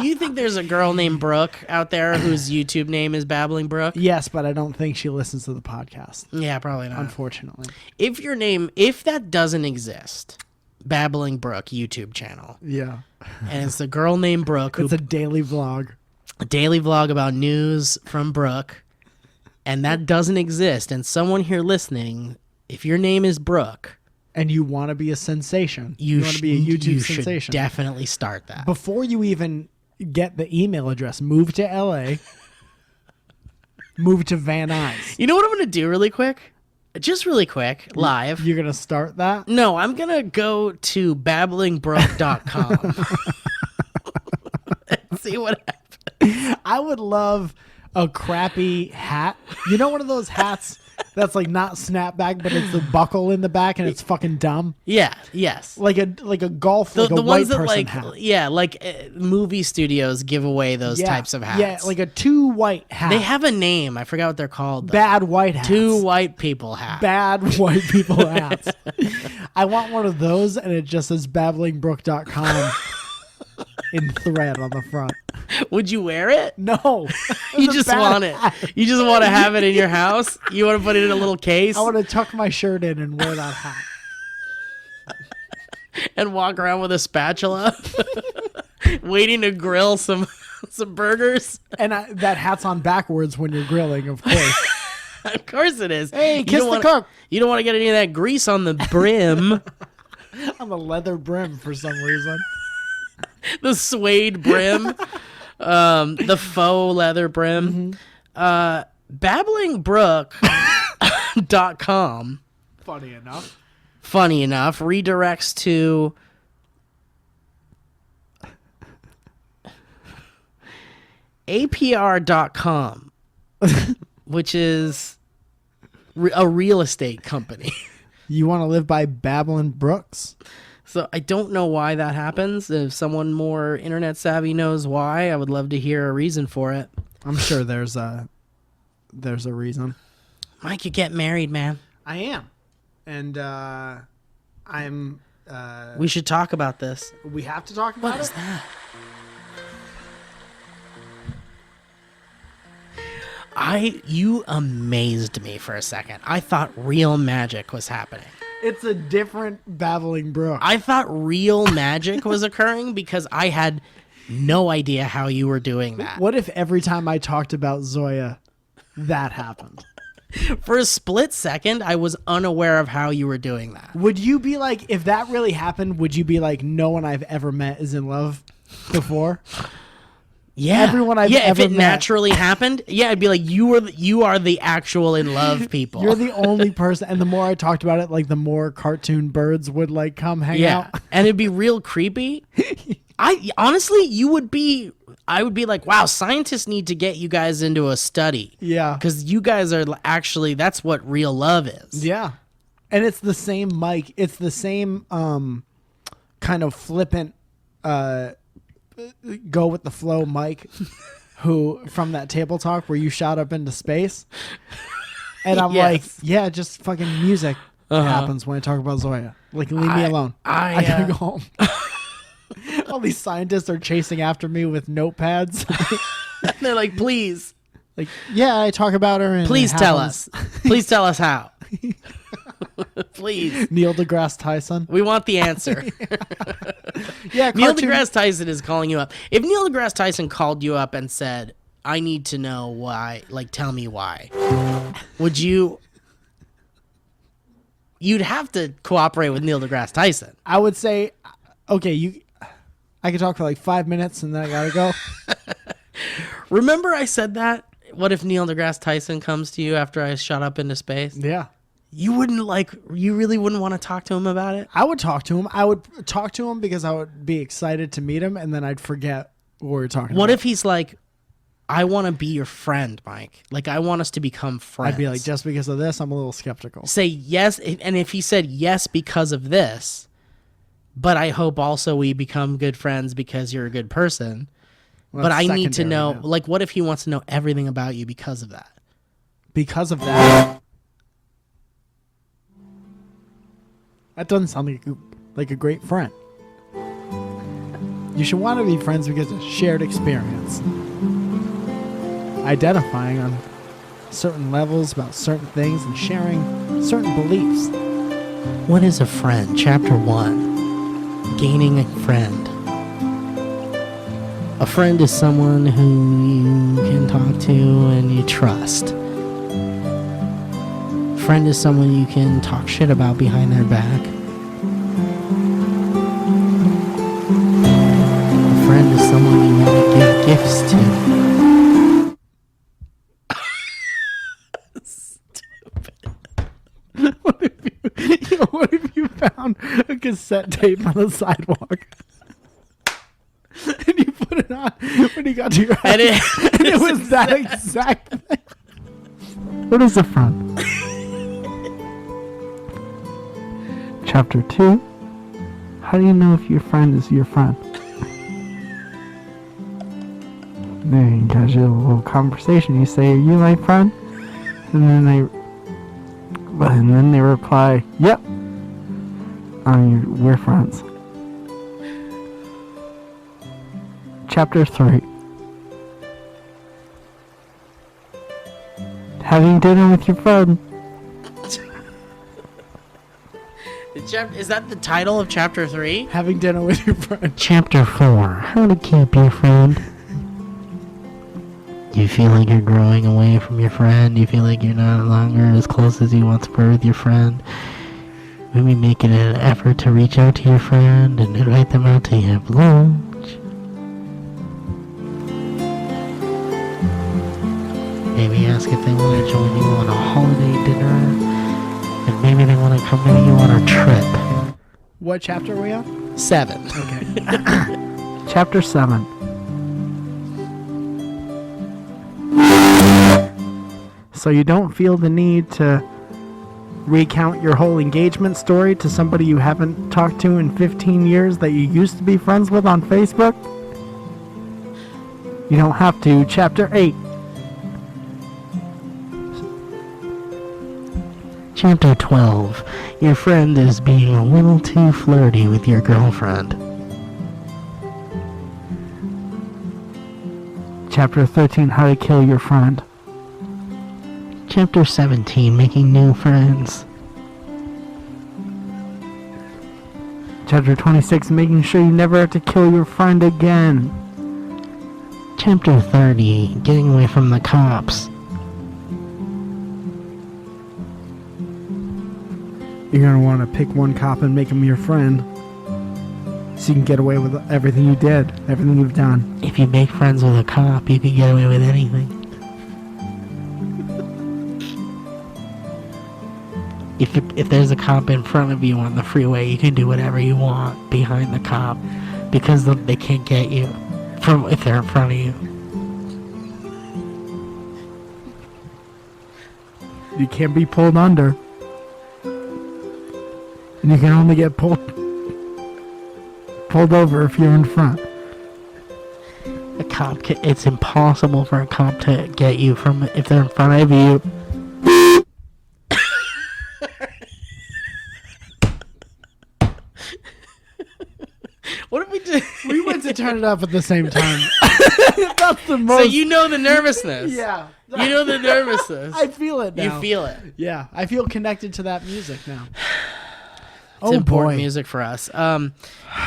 you think there's a girl named Brooke out there whose YouTube name is Babbling Brook? Yes, but I don't think she listens to the podcast. Yeah, probably not. Unfortunately. If that doesn't exist, Babbling Brook YouTube channel. Yeah. And it's a girl named Brooke who It's a daily vlog. a daily vlog about news from Brooke, and that doesn't exist. And someone here listening, if your name is Brooke, And you want to be a sensation. You want to sh- be a YouTube you sensation. should definitely start that. Before you even get the email address, move to LA. Move to Van Nuys. You know what I'm going to do really quick? Just really quick, live. You're going to start that? No, I'm going to go to babblingbrook.com and see what happens. I would love a crappy hat. You know one of those hats that's like not snapback, but it's the buckle in the back and it's fucking dumb? Yeah, yes. Like a golf, The like a ones white that person like, hat. yeah, like movie studios give away those types of hats. Yeah, like a 2 white hat. They have a name. I forgot what they're called. Though. bad white hats. 2 white people hats. Bad white people hats. I want one of those and it just says babblingbrook.com in thread on the front. Would you wear it? No. You It's a just bad want it. hat. You just want to have it in your house. You want to put it in a little case I want to tuck my shirt in and wear that hat. and walk around with a spatula, waiting to grill some burgers. And that hat's on backwards when you're grilling, of course. Of course it is. Hey, You kiss don't the wanna- cook. You don't want to get any of that grease on the brim, On the leather brim for some reason. the suede brim, the faux leather brim. Babblingbrook.com. Funny enough. Funny enough, redirects to APR.com, which is a real estate company. You want to live by Babylon Brooks? So I don't know why that happens. If someone more internet savvy knows why, I would love to hear a reason for it. I'm sure there's a reason. Mike, you get married, man. I am. And I'm We should talk about this. we have to talk about What is it. that? You amazed me for a second. I thought real magic was happening. It's a different Babbling Brook. I thought real magic was occurring because I had no idea how you were doing that. What if every time I talked about Zoya, that happened? For a split second, I was unaware of how you were doing that. Would you be like, if that really happened, would you be like, no one I've ever met is in love before? Yeah. Everyone I've if ever it met. naturally happened, yeah, I'd be like, you are the actual in love people. You're the only person. And the more I talked about it, like the more cartoon birds would like come hang yeah, out. and it'd be real creepy. I honestly, I would be like, wow, scientists need to get you guys into a study. Yeah. Because you guys are actually, that's what real love is. Yeah. And it's the same mic. It's the same kind of flippant go with the flow Mike who from that table talk where you shot up into space. And I'm like, yeah, just fucking music happens when I talk about Zoya. Like, leave me alone. I gotta go home. All these scientists are chasing after me with notepads. They're like, please. Like, yeah, I talk about her. And please tell us. Please tell us how. Please. Neil deGrasse Tyson. We want the answer. Yeah, Neil deGrasse Tyson is calling you up. If Neil deGrasse Tyson called you up and said, I need to know why, like, tell me why, would you... You'd have to cooperate with Neil deGrasse Tyson. I would say, okay, I could talk for like 5 minutes and then I gotta go. Remember I said that? What if Neil deGrasse Tyson comes to you after I shot up into space? Yeah. You really wouldn't want to talk to him about it? I would talk to him. I would talk to him because I would be excited to meet him and then I'd forget what we were talking about. What if he's like, I want to be your friend, Mike. Like, I want us to become friends. I'd be like, just because of this, I'm a little skeptical. Say yes, and if he said yes because of this, but I hope also we become good friends because you're a good person. Well, but I need to know, now. Like, what if he wants to know everything about you because of that? Because of that? That doesn't sound like a great friend. You should want to be friends because of shared experience. Identifying on certain levels about certain things and sharing certain beliefs. What is a friend? Chapter 1. Gaining a friend. A friend is someone who you can talk to and you trust. A friend is someone you can talk shit about behind their back. A friend is someone you want to give gifts to. What if you found a cassette tape on the sidewalk and you put it on when you got to your house and it was that exact thing? What is a friend? Chapter 2. How do you know if your friend is your friend? Then you guys have a little conversation. You say, "Are you my friend?" And then they reply, "Yep. We're friends." Chapter 3. Having dinner with your friend. Is that the title of Chapter 3? Having dinner with your friend. Chapter 4. How to keep your friend. You feel like you're growing away from your friend. You feel like you're no longer as close as you once were with your friend. Maybe making an effort to reach out to your friend and invite them out to have lunch. Maybe ask if they want to join you on a holiday dinner. And maybe they want to come with you on a trip. What chapter are we on? 7. Okay. Chapter 7. So you don't feel the need to recount your whole engagement story to somebody you haven't talked to in 15 years that you used to be friends with on Facebook? You don't have to. Chapter 8. Chapter 12. Your friend is being a little too flirty with your girlfriend. Chapter 13. How to kill your friend. Chapter 17. Making new friends. Chapter 26. Making sure you never have to kill your friend again. Chapter 30. Getting away from the cops. You're going to want to pick one cop and make him your friend. So you can get away with everything you did, everything you've done. If you make friends with a cop, you can get away with anything. If there's a cop in front of you on the freeway, you can do whatever you want behind the cop because they can't get you from if they're in front of you. You can't be pulled under. And you can only get pulled over if you're in front. It's impossible for a cop to get you from if they're in front of you. What did we do? We went to turn it up at the same time. That's the most. So you know the nervousness. Yeah. You know the nervousness. I feel it now. You feel it. Yeah. I feel connected to that music now. It's important music for us.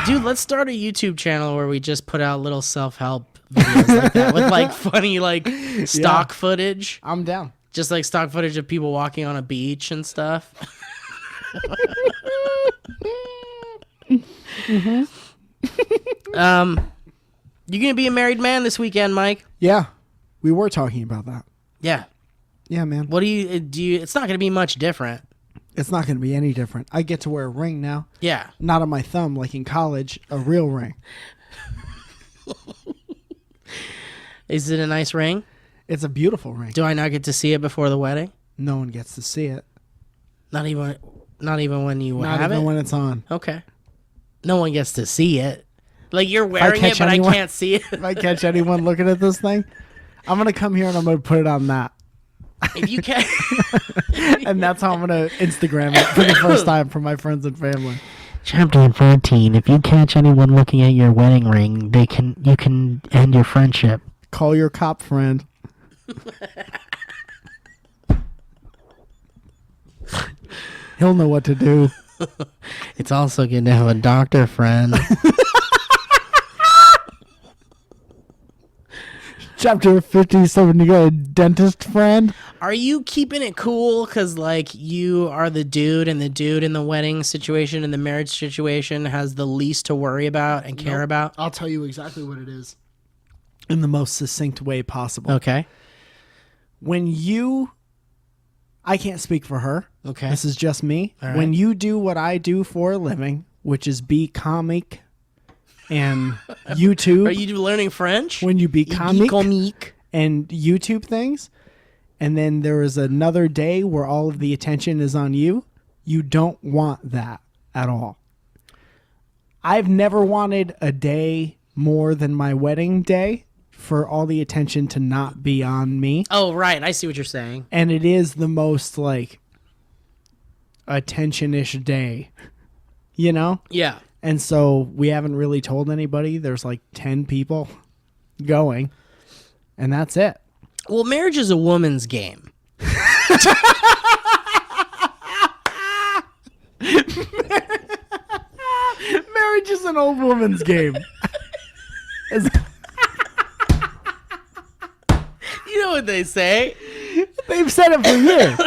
Dude, let's start a YouTube channel where we just put out little self-help videos like that with like funny like stock footage. I'm down. Just like stock footage of people walking on a beach and stuff. Mm-hmm. You're gonna be a married man this weekend, Mike. Yeah. We were talking about that. Yeah. Yeah, man. What do you it's not gonna be much different. It's not going to be any different. I get to wear a ring now. Yeah. Not on my thumb like in college, a real ring. Is it a nice ring? It's a beautiful ring. Do I not get to see it before the wedding? No one gets to see it. Not even when you Not have even it? when it's on. Okay. No one gets to see it. Like you're wearing it, but I can't see it. If I catch anyone looking at this thing, I'm going to come here and I'm going to put it on that. If you can. And that's how I'm going to Instagram it for the first time for my friends and family. Chapter 14. If you catch anyone looking at your wedding ring, you can end your friendship. Call your cop friend. He'll know what to do. It's also good to have a doctor friend. Chapter 57, you got a dentist friend? Are you keeping it cool because, like, you are the dude, and the dude in the wedding situation and the marriage situation has the least to worry about and care about? I'll tell you exactly what it is in the most succinct way possible. Okay. I can't speak for her. Okay. This is just me. All right. When you do what I do for a living, which is be comic and YouTube. Are you learning French? When you be comic comique and YouTube things, and then there is another day where all of the attention is on you, you don't want that at all. I've never wanted a day more than my wedding day for all the attention to not be on me. Oh, right. I see what you're saying. And it is the most, like, attention-ish day, you know? Yeah. And so we haven't really told anybody. There's like 10 people going, and that's it. Well, marriage is a woman's game. Marriage is an old woman's game. You know what they say. They've said it for years.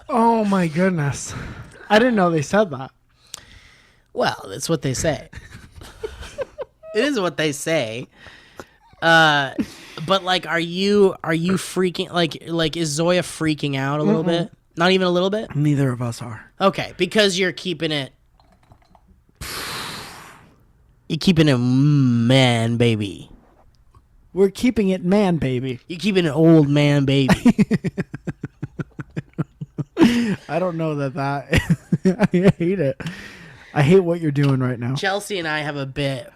Oh my goodness. I didn't know they said that. Well, that's what they say. It is what they say. But like, are you freaking like is Zoya freaking out a little bit? Not even a little bit? Neither of us are. Okay, because you're keeping it man baby. We're keeping it man baby. You're keeping an old man baby. I don't know that I hate it. I hate what you're doing right now. Chelsea and I have a bit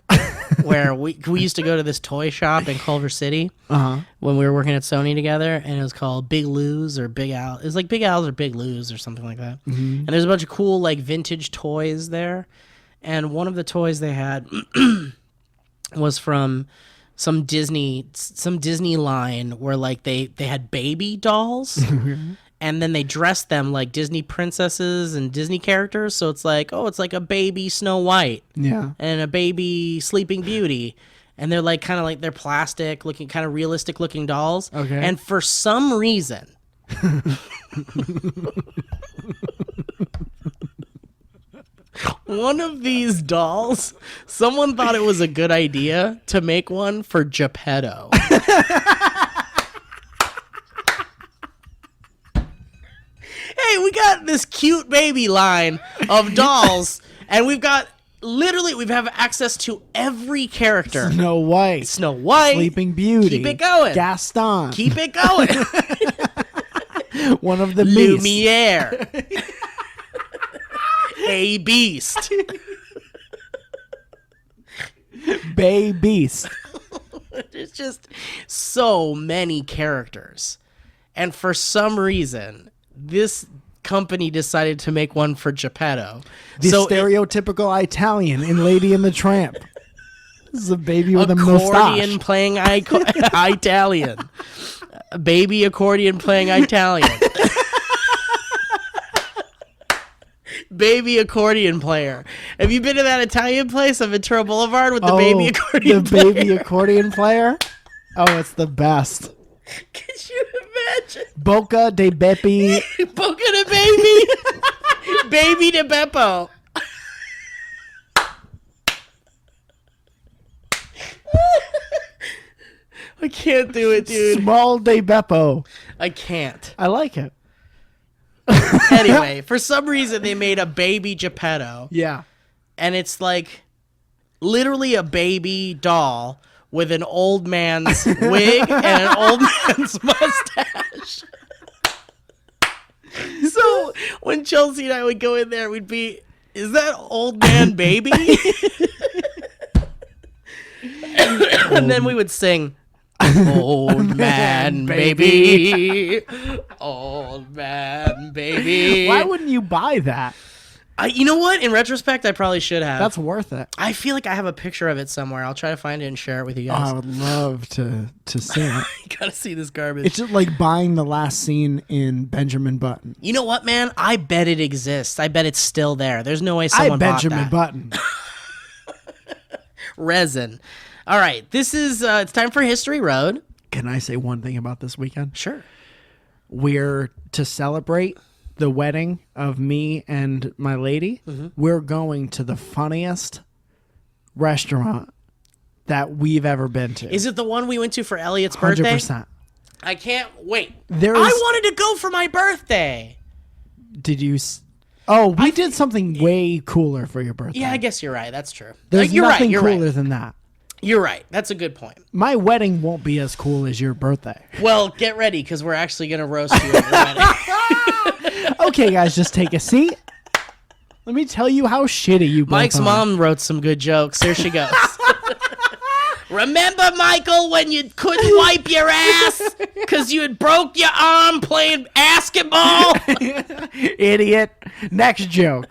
where we used to go to this toy shop in Culver City when we were working at Sony together, and it was called Big Lou's or Big Al. It was like Big Al's or Big Lou's or something like that. Mm-hmm. And there's a bunch of cool like vintage toys there, and one of the toys they had was from some Disney line where like they had baby dolls. And then they dressed them like Disney princesses and Disney characters. So it's like, it's like a baby Snow White. Yeah. And a baby Sleeping Beauty. And they're like kind of like they're plastic looking, kind of realistic looking dolls. Okay. And for some reason, One of these dolls, someone thought it was a good idea to make one for Geppetto. Hey, we got this cute baby line of dolls, and we have access to every character. Snow White, Sleeping Beauty, keep it going, Gaston, keep it going. One of the beasts. Lumiere, a beast, Bay Beast. There's just so many characters, and for some reason, this company decided to make one for Geppetto. The stereotypical Italian in Lady and the Tramp. This is a baby with a accordion mustache. playing Italian. A baby accordion playing Italian. Baby accordion player. Have you been to that Italian place on Ventura Boulevard with the baby accordion player? Baby accordion player? Oh, it's the best. Could you imagine? Boca de Beppi. Boca de baby. Baby de Beppo. I can't do it, dude. Small de Beppo. I can't. I like it. Anyway, for some reason they made a baby Geppetto. Yeah. And it's like literally a baby doll with an old man's wig and an old man's mustache. So when Chelsea and I would go in there, we'd be, is that old man baby? And then we would sing, old man baby, old man baby. Why wouldn't you buy that? You know what? In retrospect, I probably should have. That's worth it. I feel like I have a picture of it somewhere. I'll try to find it and share it with you Oh, guys. I would love to see it. You gotta see this garbage. It's just like buying the last scene in Benjamin Button. You know what, man? I bet it exists. I bet it's still there. There's no way someone bought Benjamin that. Button. Resin. All right, this is it's time for History Road. Can I say one thing about this weekend? Sure. We're to celebrate the wedding of me and my lady. Mm-hmm. We're going to the funniest restaurant that we've ever been to. Is it the one we went to for Elliot's birthday? 100%. I can't wait. I There's- wanted to go for my birthday. Did you? Oh, we did something way cooler for your birthday. Yeah, I guess you're right. That's true. There's you're nothing right. You're cooler right. than that. You're right. That's a good point. My wedding won't be as cool as your birthday. Well, get ready because we're actually going to roast you at your wedding. Okay, guys, just take a seat. Let me tell you how shitty you both Mike's are. mom wrote some good jokes. Here she goes. Remember, Michael, when you couldn't wipe your ass because you had broke your arm playing basketball? Idiot. Next joke.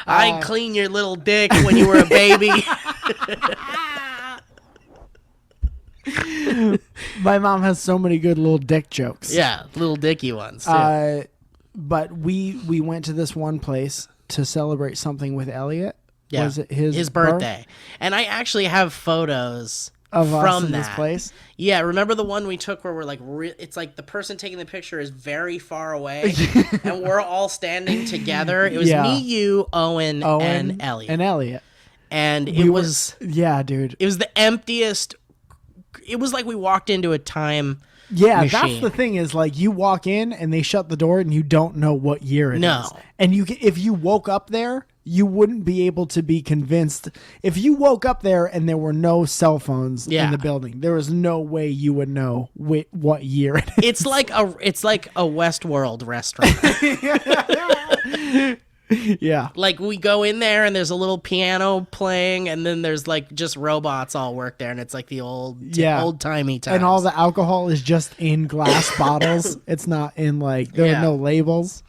I cleaned your little dick when you were a baby. My mom has so many good little dick jokes. Yeah, little dicky ones, too. But we went to this one place to celebrate something with Elliot. Yeah, Was it his birthday. And I actually have photos of from us in that this place? Yeah, remember the one we took where we're like, it's like the person taking the picture is very far away, and we're all standing together. It was me, you, Owen, and Elliot. And it was yeah, dude. It was the emptiest. It was like we walked into a time. Yeah, machine. that's the thing is like you walk in and they shut the door and you don't know what year it is. No. And if you woke up there, you wouldn't be able to be convinced. If you woke up there and there were no cell phones in the building, there was no way you would know what year it is. It's like a Westworld restaurant. Yeah. Like we go in there and there's a little piano playing and then there's like just robots all work there and it's like the old-timey times. And all the alcohol is just in glass bottles. It's not in there are no labels.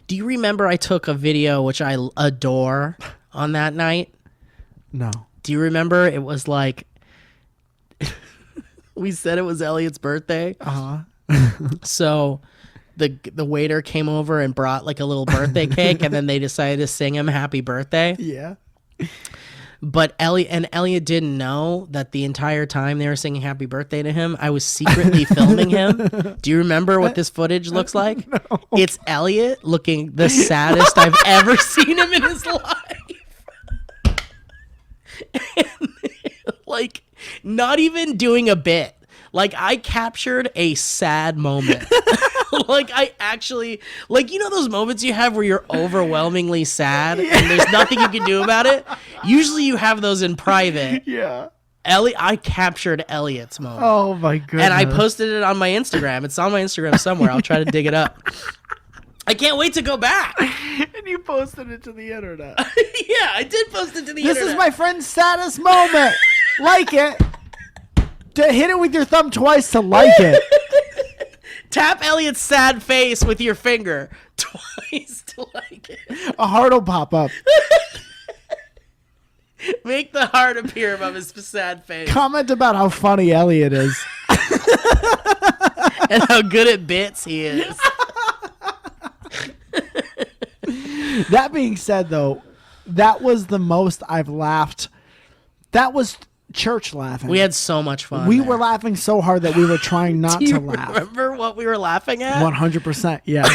Do you remember I took a video which I adore on that night? No. Do you remember it was like we said it was Elliot's birthday? So the waiter came over and brought like a little birthday cake and then they decided to sing him happy birthday. Yeah. But Elliot didn't know that the entire time they were singing happy birthday to him, I was secretly filming him. Do you remember what this footage looks like? No. It's Elliot looking the saddest I've ever seen him in his life. And, like, not even doing a bit. Like, I captured a sad moment. Like, I actually, like, you know those moments you have where you're overwhelmingly sad and there's nothing you can do about it? Usually you have those in private. Yeah. I captured Elliot's moment. Oh, my goodness. And I posted it on my Instagram. It's on my Instagram somewhere. I'll try to dig it up. I can't wait to go back. And you posted it to the internet. Yeah, I did post it to the internet. This is my friend's saddest moment. Like it. Hit it with your thumb twice to like it. Tap Elliot's sad face with your finger twice to like it. A heart will pop up. Make the heart appear above his sad face. Comment about how funny Elliot is. And how good at bits he is. That being said, though, that was the most I've laughed. That was church laughing. We had so much fun. We were laughing so hard that we were trying not to laugh. Remember what we were laughing at? 100%, yeah.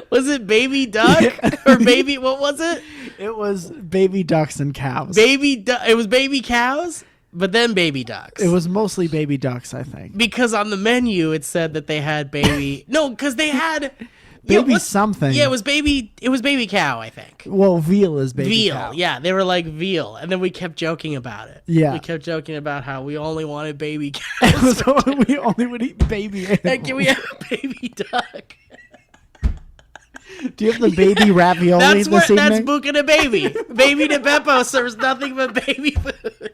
Was it baby duck or baby? What was it? It was baby ducks and cows. It was baby cows, but then baby ducks. It was mostly baby ducks, I think. Because on the menu it said that they had baby. No, because they had baby something. Yeah, it was baby cow, I think. Well, veal is baby cow. Yeah, they were like veal, and then we kept joking about it. Yeah, we kept joking about how we only wanted baby cows. We only would eat baby animals. And can we have a baby duck? Do you have the baby ravioli this evening? That's booking a baby. Baby to Beppo serves nothing but baby food.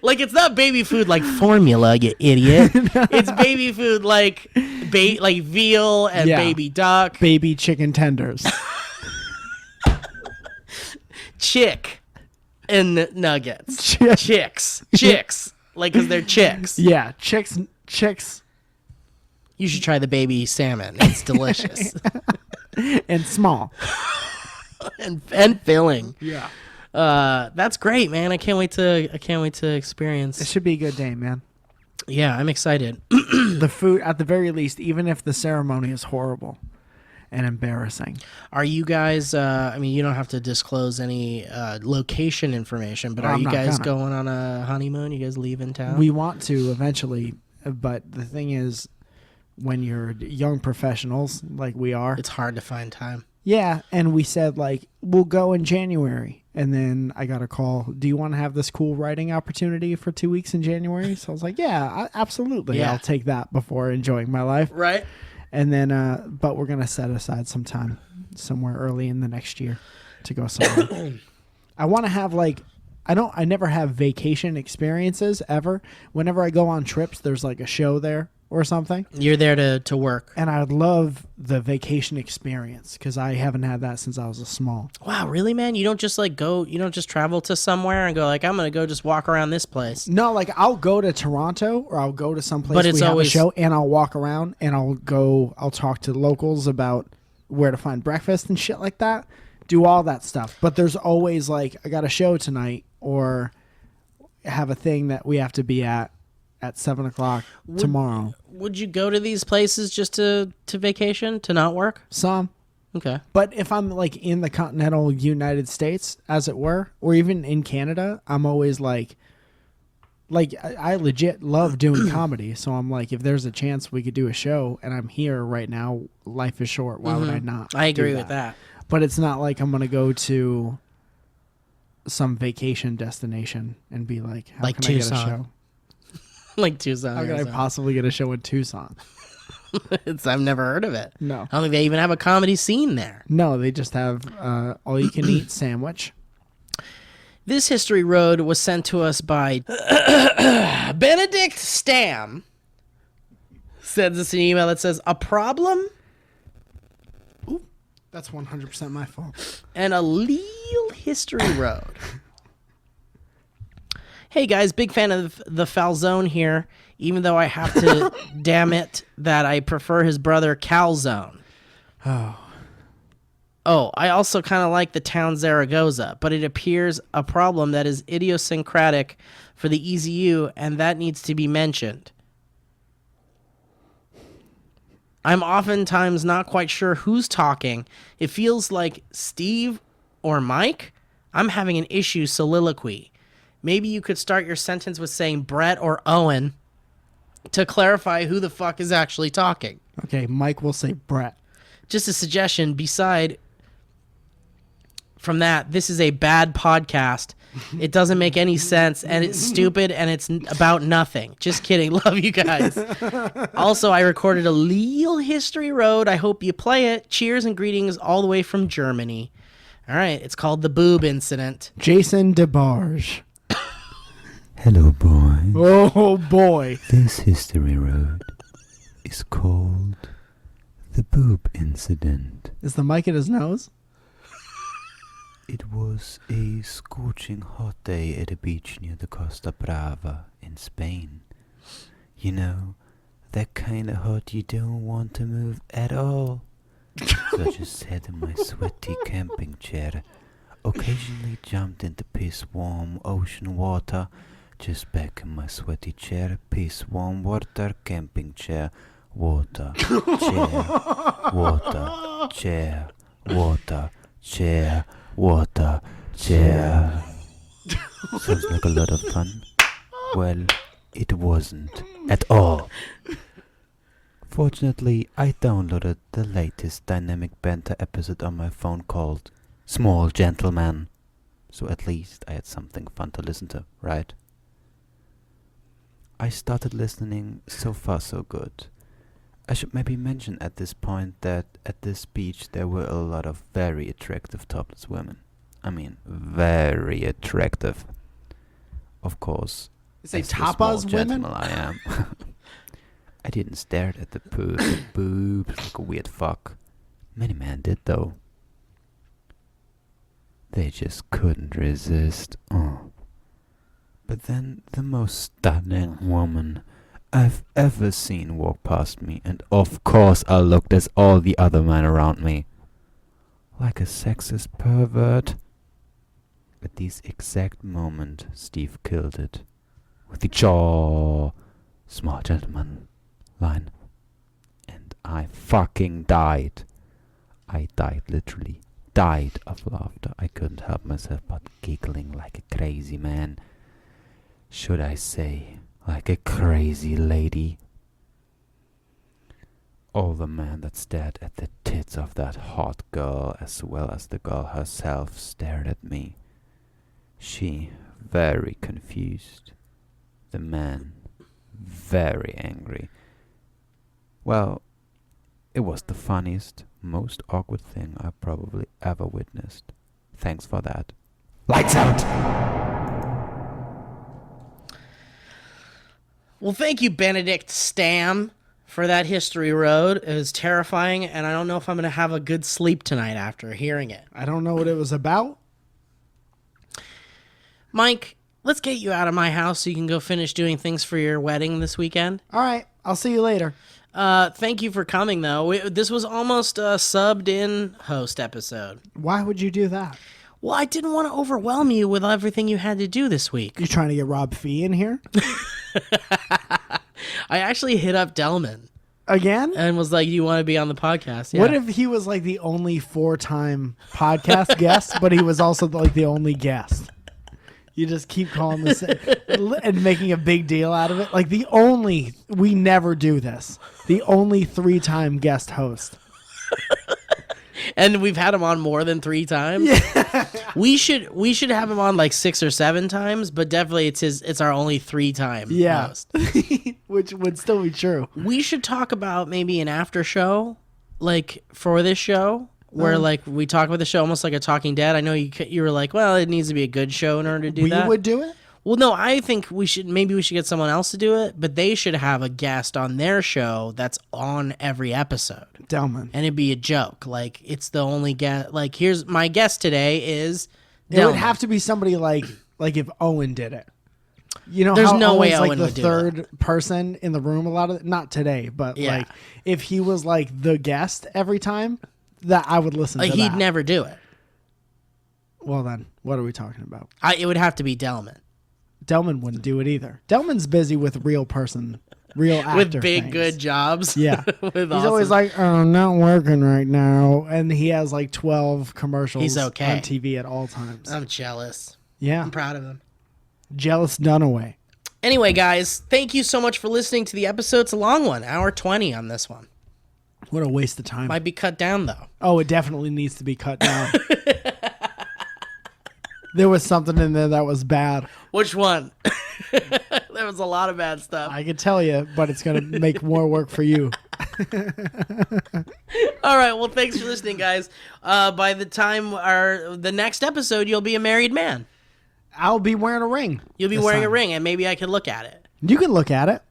Like, it's not baby food like formula, you idiot. No. It's baby food like veal and baby duck. Baby chicken tenders. Chick and nuggets. Chicks. Like, because they're chicks. Yeah, chicks. You should try the baby salmon. It's delicious. And small. and filling. Yeah. That's great, man. I can't wait to experience. It should be a good day, man. Yeah, I'm excited. The food, at the very least, even if the ceremony is horrible and embarrassing. Are you guys, I mean, you don't have to disclose any location information, but are you guys going on a honeymoon? You guys leaving town? We want to eventually, but the thing is, when you're young professionals like we are, it's hard to find time. Yeah, and we said, like, we'll go in January. And then I got a call, do you want to have this cool writing opportunity for 2 weeks in January? So I was like, yeah, absolutely. Yeah. I'll take that before enjoying my life. Right. And then, but we're going to set aside some time somewhere early in the next year to go somewhere. I want to have, like, I never have vacation experiences ever. Whenever I go on trips, there's like a show there or something. You're there to work. And I would love the vacation experience because I haven't had that since I was small. Wow, really, man? You don't just you don't just travel to somewhere and go like, I'm going to go just walk around this place. No, like I'll go to Toronto or I'll go to some place we have a show and I'll walk around and I'll talk to locals about where to find breakfast and shit like that. Do all that stuff. But there's always like, I got a show tonight or have a thing that we have to be at 7 o'clock tomorrow. Would you go to these places just to vacation, to not work? Some. Okay. But if I'm like in the continental United States, as it were, or even in Canada, I'm always like I legit love doing comedy. So I'm like, if there's a chance we could do a show and I'm here right now, life is short. Why would I not? I agree with that. But it's not like I'm going to go to some vacation destination and be like, how can Tucson. I get a show? Like Tucson. How can I possibly get a show in Tucson? I've never heard of it. No. I don't think they even have a comedy scene there. No, they just have all-you-can-eat sandwich. This History Road was sent to us by Benedict Stam. Sends us an email that says, a problem? Ooh, that's 100% my fault. And a Leel History Road. Hey guys, big fan of the Falzone here, even though I have to, damn it, that I prefer his brother Calzone. Oh. Oh, I also kind of like the town Zaragoza, but it appears a problem that is idiosyncratic for the EZU, and that needs to be mentioned. I'm oftentimes not quite sure who's talking. It feels like Steve or Mike. I'm having an issue soliloquy. Maybe you could start your sentence with saying Brett or Owen to clarify who the fuck is actually talking. Okay, Mike will say Brett. Just a suggestion. Beside from that, this is a bad podcast. It doesn't make any sense, and it's stupid, and it's about nothing. Just kidding. Love you guys. Also, I recorded a Lille History Road. I hope you play it. Cheers and greetings all the way from Germany. All right, it's called the Boob Incident. Jason DeBarge. Hello, boys. Oh, boy. This history road is called the Boob Incident. Is the mic at his nose? It was a scorching hot day at a beach near the Costa Brava in Spain. You know, that kind of hot you don't want to move at all. So I just sat in my sweaty camping chair, occasionally jumped into piss-warm ocean water, just back in my sweaty chair, piss-warm water, camping chair, water, chair, water, chair, water, chair, water, chair. Sounds like a lot of fun. Well, it wasn't at all. Fortunately, I downloaded the latest dynamic banter episode on my phone called Small Gentleman. So at least I had something fun to listen to, right? I started listening, so far so good. I should maybe mention at this point that at this beach there were a lot of very attractive topless women. I mean, very attractive. Of course, Is it as the tapas small women? gentleman I am. I didn't stare at the boobs like a weird fuck. Many men did though. They just couldn't resist. Oh. But then the most stunning woman I've ever seen walk past me, and of course I looked as all the other men around me. Like a sexist pervert. At this exact moment, Steve killed it. With the jaw, small gentleman line. And I fucking died. I died, literally. Died of laughter. I couldn't help myself but giggling like a crazy man. Should I say, like a crazy lady? All the men that stared at the tits of that hot girl, as well as the girl herself, stared at me. She, very confused. The man, very angry. Well, it was the funniest, most awkward thing I probably ever witnessed. Thanks for that. Lights out! Well, thank you, Benedict Stam, for that history road. It was terrifying, and I don't know if I'm going to have a good sleep tonight after hearing it. I don't know what it was about. Mike, let's get you out of my house so you can go finish doing things for your wedding this weekend. All right, I'll see you later. Thank you for coming, though. This was almost a subbed-in host episode. Why would you do that? Well, I didn't want to overwhelm you with everything you had to do this week. You trying to get Rob Fee in here? I actually hit up Delman Again? and was like, you want to be on the podcast? Yeah. What if he was like the only 4-time podcast guest, but he was also like the only guest? You just keep calling this and making a big deal out of it. Like we never do this. The only 3-time guest host. And we've had him on more than 3 times. Yeah. We should have him on like 6 or 7 times, but definitely it's our only 3-time host. Which would still be true. We should talk about maybe an after show, like for this show, where like we talk about the show almost like a Talking Dead. I know you were like, well, it needs to be a good show in order to do that. We would do it? Well, no, I think we should get someone else to do it, but they should have a guest on their show that's on every episode. Delman. And it'd be a joke. Like, it's the only guest. Like, here's my guest today is It Delman. would have to be somebody like if Owen did it. You know, There's how no way Owen's Owen like would the do third person in the room a lot of not today, but Yeah. like if he was like the guest every time, that I would listen to He'd that. never do it. Well, then, what are we talking about? It would have to be Delman. Delman wouldn't do it either. Delman's busy with real actor With big, things. good jobs. Yeah. With He's awesome- always like, oh, I'm not working right now. And he has like 12 commercials He's okay. on TV at all times. I'm jealous. Yeah. I'm proud of him. Jealous Dunaway. Anyway, guys, thank you so much for listening to the episode. It's a long one, hour 20 on this one. What a waste of time. Might be cut down, though. Oh, it definitely needs to be cut down. There was something in there that was bad. Which one? There was a lot of bad stuff. I can tell you, but it's going to make more work for you. All right, well, thanks for listening, guys. By the time the next episode, you'll be a married man. I'll be wearing a ring. You'll be this wearing a time. ring, and maybe I could look at it. You can look at it.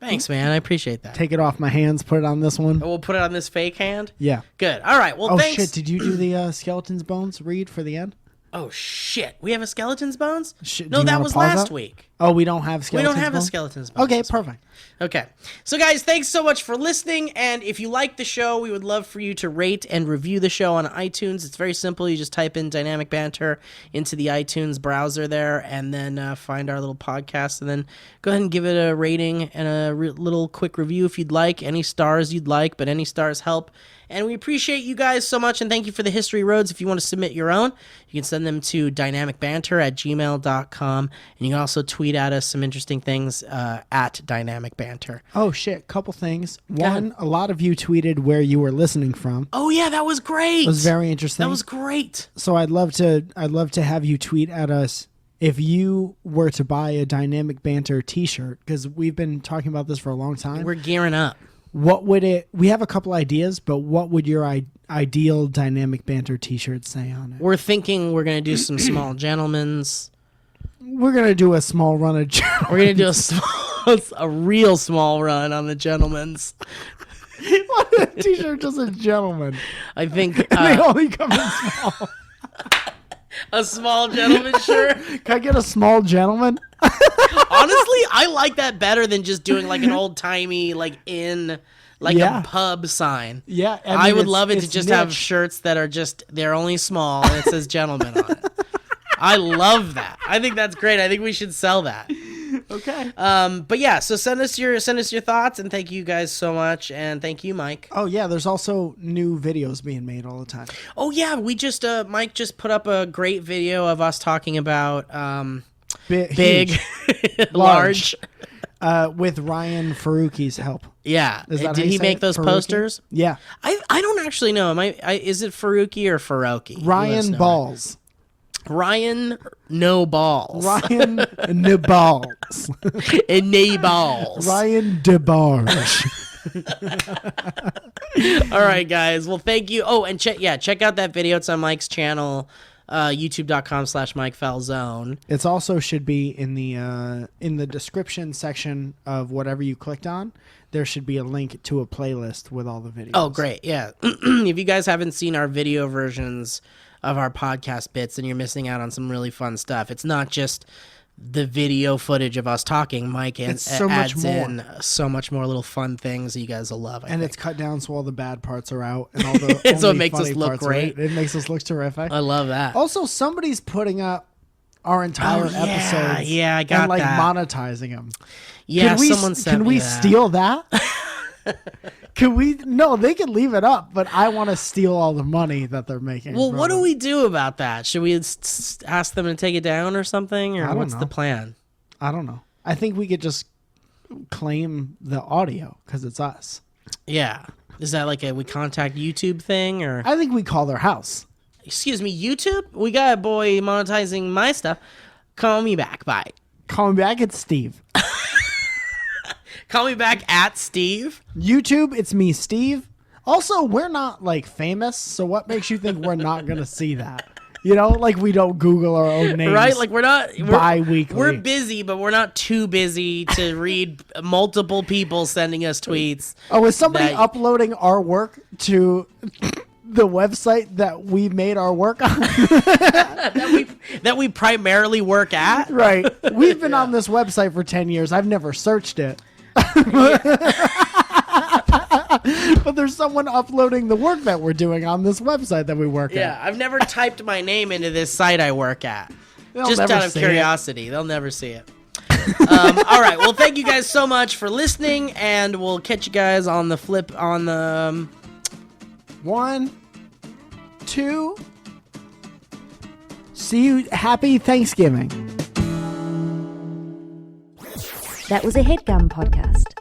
Thanks, man. I appreciate that. Take it off my hands, put it on this one. We'll put it on this fake hand. Yeah. Good. All right. Well, Oh, thanks. shit. Did you do the skeleton's bones read for the end? Oh, shit. We have a skeleton's bones? Do No, you that wanna was pause last that? week. Oh, we don't have We skeleton's don't have a bones? skeleton's bones. Okay, this week. perfect. Okay. So, guys, thanks so much for listening. And if you like the show, we would love for you to rate and review the show on iTunes. It's very simple. You just type in Dynamic Banter into the iTunes browser there and then find our little podcast. And then go ahead and give it a rating and a little quick review if you'd like. Any stars you'd like, but any stars help. And we appreciate you guys so much, and thank you for the history roads. If you want to submit your own, you can send them to dynamicbanter@gmail.com, and you can also tweet at us some interesting things at Dynamic Banter. Oh, shit. Couple things. ahead. One, a lot of you tweeted where you were listening from. Oh yeah, that was great. It was very interesting. That was great. So I'd love to have you tweet at us if you were to buy a Dynamic Banter t-shirt, because we've been talking about this for a long time. We're gearing up. What would it? We have a couple ideas, but what would your ideal Dynamic Banter t-shirt say on it? We're thinking we're gonna do some small gentlemen's. We're gonna do a small run of gentlemen. We're gonna do a real small run on the gentlemen's. What t-shirt does a gentleman? I think They only come in small. a small gentleman shirt. Can I get a small gentleman? Honestly, I like that better than just doing like an old timey a pub sign. Yeah, I would love it to it's just have niche. shirts that are they're only small and it says gentleman on it. I love that. I think that's great. I think we should sell that. Okay. But yeah, so send us your thoughts, and thank you guys so much, and thank you, Mike. Oh yeah, there's also new videos being made all the time. Oh yeah, we just Mike just put up a great video of us talking about big, Huge. large. With Ryan Faruqi's help. Yeah. Is that how Did you he say make it? those Faruqi? posters? Yeah. I don't actually know. Is it Faruqi or Faroki? Let us Ryan know. Balls. Ryan no balls. Ryan Neballs. And knee balls. Ryan DeBarge. All right, guys. Well, thank you. Oh, and check out that video. It's on Mike's channel, youtube.com/MikeFalzone. It's also should be in the description section of whatever you clicked on. There should be a link to a playlist with all the videos. Oh, great. Yeah. If you guys haven't seen our video versions of our podcast bits, then you're missing out on some really fun stuff. It's not just the video footage of us talking. Mike It's so much adds more. in so much more little fun things that you guys will love. I And think. it's cut down so all the bad parts are out and all the So it only makes us funny look parts are great. in. It makes us look terrific. I love that. Also, somebody's putting up our entire Oh, yeah. episodes. Yeah, I got and like that. monetizing them. Yeah, can we, someone sent Can me we that. steal that? Can we? No, they can leave it up, but I want to steal all the money that they're making. Well, from what do it. we do about that? Should we ask them to take it down or something? Or I don't what's know. the plan? I don't know. I think we could just claim the audio because it's us. Yeah. Is that like a we contact YouTube thing or I think we call their house. excuse me, YouTube? We got a boy monetizing my stuff. Call me back. Bye. Calling back, it's Steve. Call me back at Steve. YouTube, it's me, Steve. Also, we're not like famous, so what makes you think we're not gonna see that? You know, like we don't Google our own names, Right? Like we're bi-weekly. We're busy, but we're not too busy to read multiple people sending us tweets. Oh, is somebody that- uploading our work to the website that we made our work on? that we primarily work at. Right. We've been on this website for 10 years. I've never searched it. But But there's someone uploading the work that we're doing on this website that we work Yeah, at. I've never typed my name into this site I work at. They'll Just never out of see curiosity. They'll never see it. All right. Well, thank you guys so much for listening, and we'll catch you guys on the flip on the... 1, 2. See you. Happy Thanksgiving. That was a HeadGum podcast.